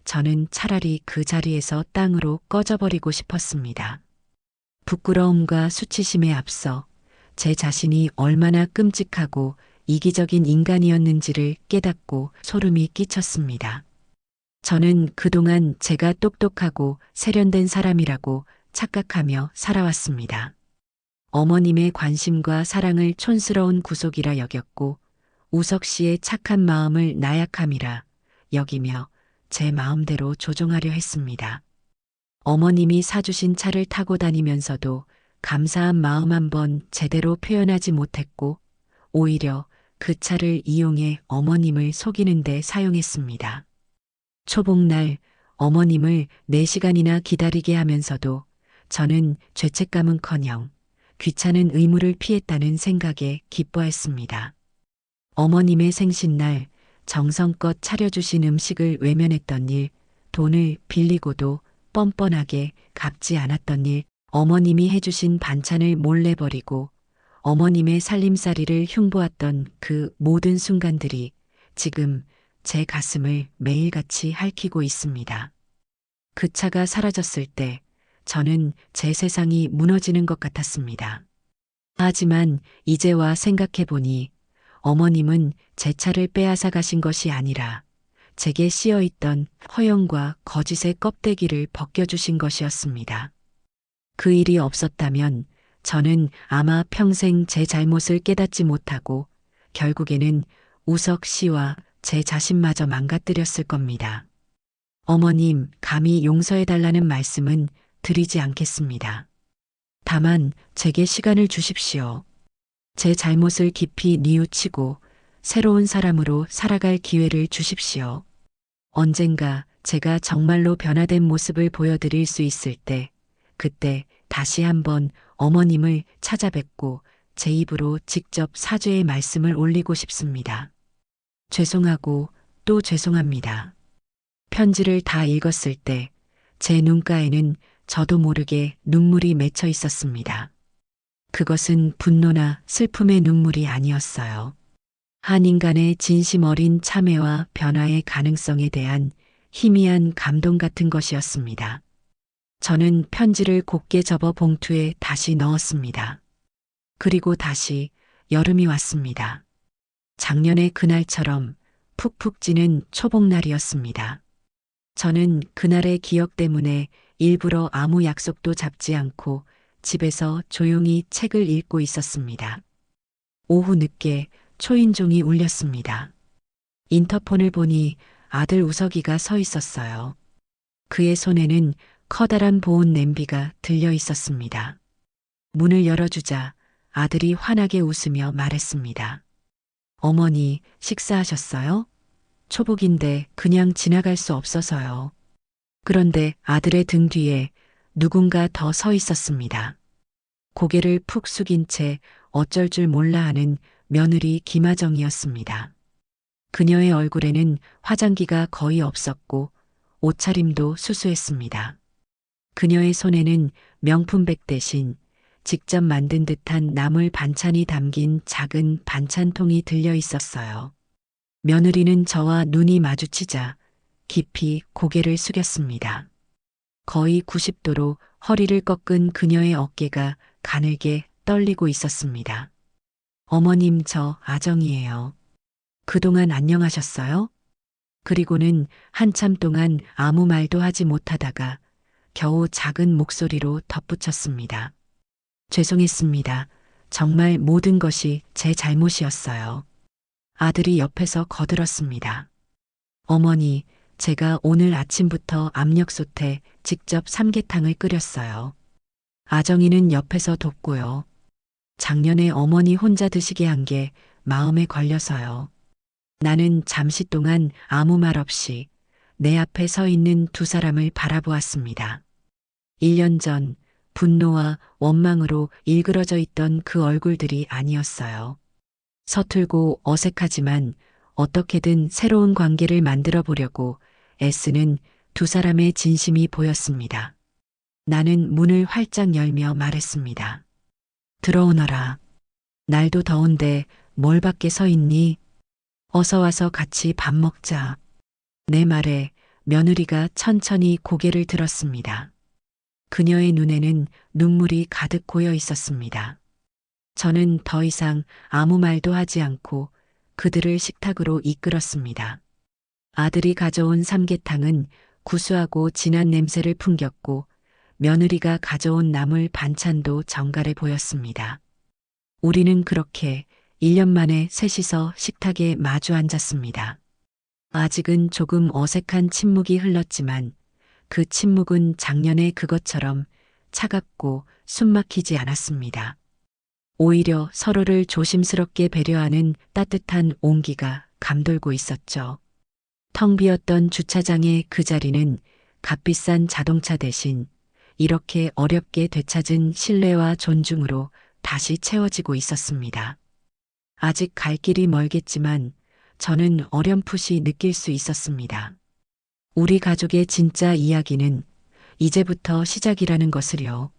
Speaker 1: 저는 차라리 그 자리에서 땅으로 꺼져버리고 싶었습니다. 부끄러움과 수치심에 앞서 제 자신이 얼마나 끔찍하고 이기적인 인간이었는지를 깨닫고 소름이 끼쳤습니다. 저는 그동안 제가 똑똑하고 세련된 사람이라고 착각하며 살아왔습니다. 어머님의 관심과 사랑을 촌스러운 구속이라 여겼고 우석 씨의 착한 마음을 나약함이라 여기며 제 마음대로 조종하려 했습니다. 어머님이 사주신 차를 타고 다니면서도 감사한 마음 한번 제대로 표현하지 못했고 오히려 그 차를 이용해 어머님을 속이는 데 사용했습니다. 초복날 어머님을 4시간이나 기다리게 하면서도 저는 죄책감은커녕 귀찮은 의무를 피했다는 생각에 기뻐했습니다. 어머님의 생신날 정성껏 차려주신 음식을 외면했던 일, 돈을 빌리고도 뻔뻔하게 갚지 않았던 일, 어머님이 해주신 반찬을 몰래 버리고 어머님의 살림살이를 흉보았던 그 모든 순간들이 지금 제 가슴을 매일같이 핥히고 있습니다. 그 차가 사라졌을 때 저는 제 세상이 무너지는 것 같았습니다. 하지만 이제와 생각해보니 어머님은 제 차를 빼앗아 가신 것이 아니라 제게 씌어있던 허영과 거짓의 껍데기를 벗겨주신 것이었습니다. 그 일이 없었다면 저는 아마 평생 제 잘못을 깨닫지 못하고 결국에는 우석 씨와 제 자신마저 망가뜨렸을 겁니다. 어머님, 감히 용서해달라는 말씀은 드리지 않겠습니다. 다만 제게 시간을 주십시오. 제 잘못을 깊이 뉘우치고 새로운 사람으로 살아갈 기회를 주십시오. 언젠가 제가 정말로 변화된 모습을 보여드릴 수 있을 때, 그때 다시 한번 어머님을 찾아뵙고 제 입으로 직접 사죄의 말씀을 올리고 싶습니다. 죄송하고 또 죄송합니다. 편지를 다 읽었을 때 제 눈가에는 저도 모르게 눈물이 맺혀 있었습니다. 그것은 분노나 슬픔의 눈물이 아니었어요. 한 인간의 진심 어린 참회와 변화의 가능성에 대한 희미한 감동 같은 것이었습니다. 저는 편지를 곱게 접어 봉투에 다시 넣었습니다. 그리고 다시 여름이 왔습니다. 작년의 그날처럼 푹푹 찌는 초복날이었습니다. 저는 그날의 기억 때문에 일부러 아무 약속도 잡지 않고 집에서 조용히 책을 읽고 있었습니다. 오후 늦게 초인종이 울렸습니다. 인터폰을 보니 아들 우석이가 서 있었어요. 그의 손에는 커다란 보온 냄비가 들려 있었습니다. 문을 열어주자 아들이 환하게 웃으며 말했습니다. 어머니, 식사하셨어요? 초복인데 그냥 지나갈 수 없어서요. 그런데 아들의 등 뒤에 누군가 더 서 있었습니다. 고개를 푹 숙인 채 어쩔 줄 몰라 하는 며느리 김하정이었습니다. 그녀의 얼굴에는 화장기가 거의 없었고 옷차림도 수수했습니다. 그녀의 손에는 명품백 대신 직접 만든 듯한 나물 반찬이 담긴 작은 반찬통이 들려 있었어요. 며느리는 저와 눈이 마주치자 깊이 고개를 숙였습니다. 거의 90도로 허리를 꺾은 그녀의 어깨가 가늘게 떨리고 있었습니다. 어머님, 저 아정이에요. 그동안 안녕하셨어요? 그리고는 한참 동안 아무 말도 하지 못하다가 겨우 작은 목소리로 덧붙였습니다. 죄송했습니다. 정말 모든 것이 제 잘못이었어요. 아들이 옆에서 거들었습니다. 어머니, 제가 오늘 아침부터 압력솥에 직접 삼계탕을 끓였어요. 아정이는 옆에서 돕고요. 작년에 어머니 혼자 드시게 한 게 마음에 걸려서요. 나는 잠시 동안 아무 말 없이 내 앞에 서 있는 두 사람을 바라보았습니다. 1년 전 분노와 원망으로 일그러져 있던 그 얼굴들이 아니었어요. 서툴고 어색하지만 어떻게든 새로운 관계를 만들어 보려고 애쓰는 두 사람의 진심이 보였습니다. 나는 문을 활짝 열며 말했습니다. 들어오너라. 날도 더운데 뭘 밖에 서 있니? 어서 와서 같이 밥 먹자. 내 말에 며느리가 천천히 고개를 들었습니다. 그녀의 눈에는 눈물이 가득 고여 있었습니다. 저는 더 이상 아무 말도 하지 않고 그들을 식탁으로 이끌었습니다. 아들이 가져온 삼계탕은 구수하고 진한 냄새를 풍겼고 며느리가 가져온 나물 반찬도 정갈해 보였습니다. 우리는 그렇게 1년 만에 셋이서 식탁에 마주 앉았습니다. 아직은 조금 어색한 침묵이 흘렀지만 그 침묵은 작년의 그것처럼 차갑고 숨막히지 않았습니다. 오히려 서로를 조심스럽게 배려하는 따뜻한 온기가 감돌고 있었죠. 텅 비었던 주차장의 그 자리는 값비싼 자동차 대신 이렇게 어렵게 되찾은 신뢰와 존중으로 다시 채워지고 있었습니다. 아직 갈 길이 멀겠지만 저는 어렴풋이 느낄 수 있었습니다. 우리 가족의 진짜 이야기는 이제부터 시작이라는 것을요.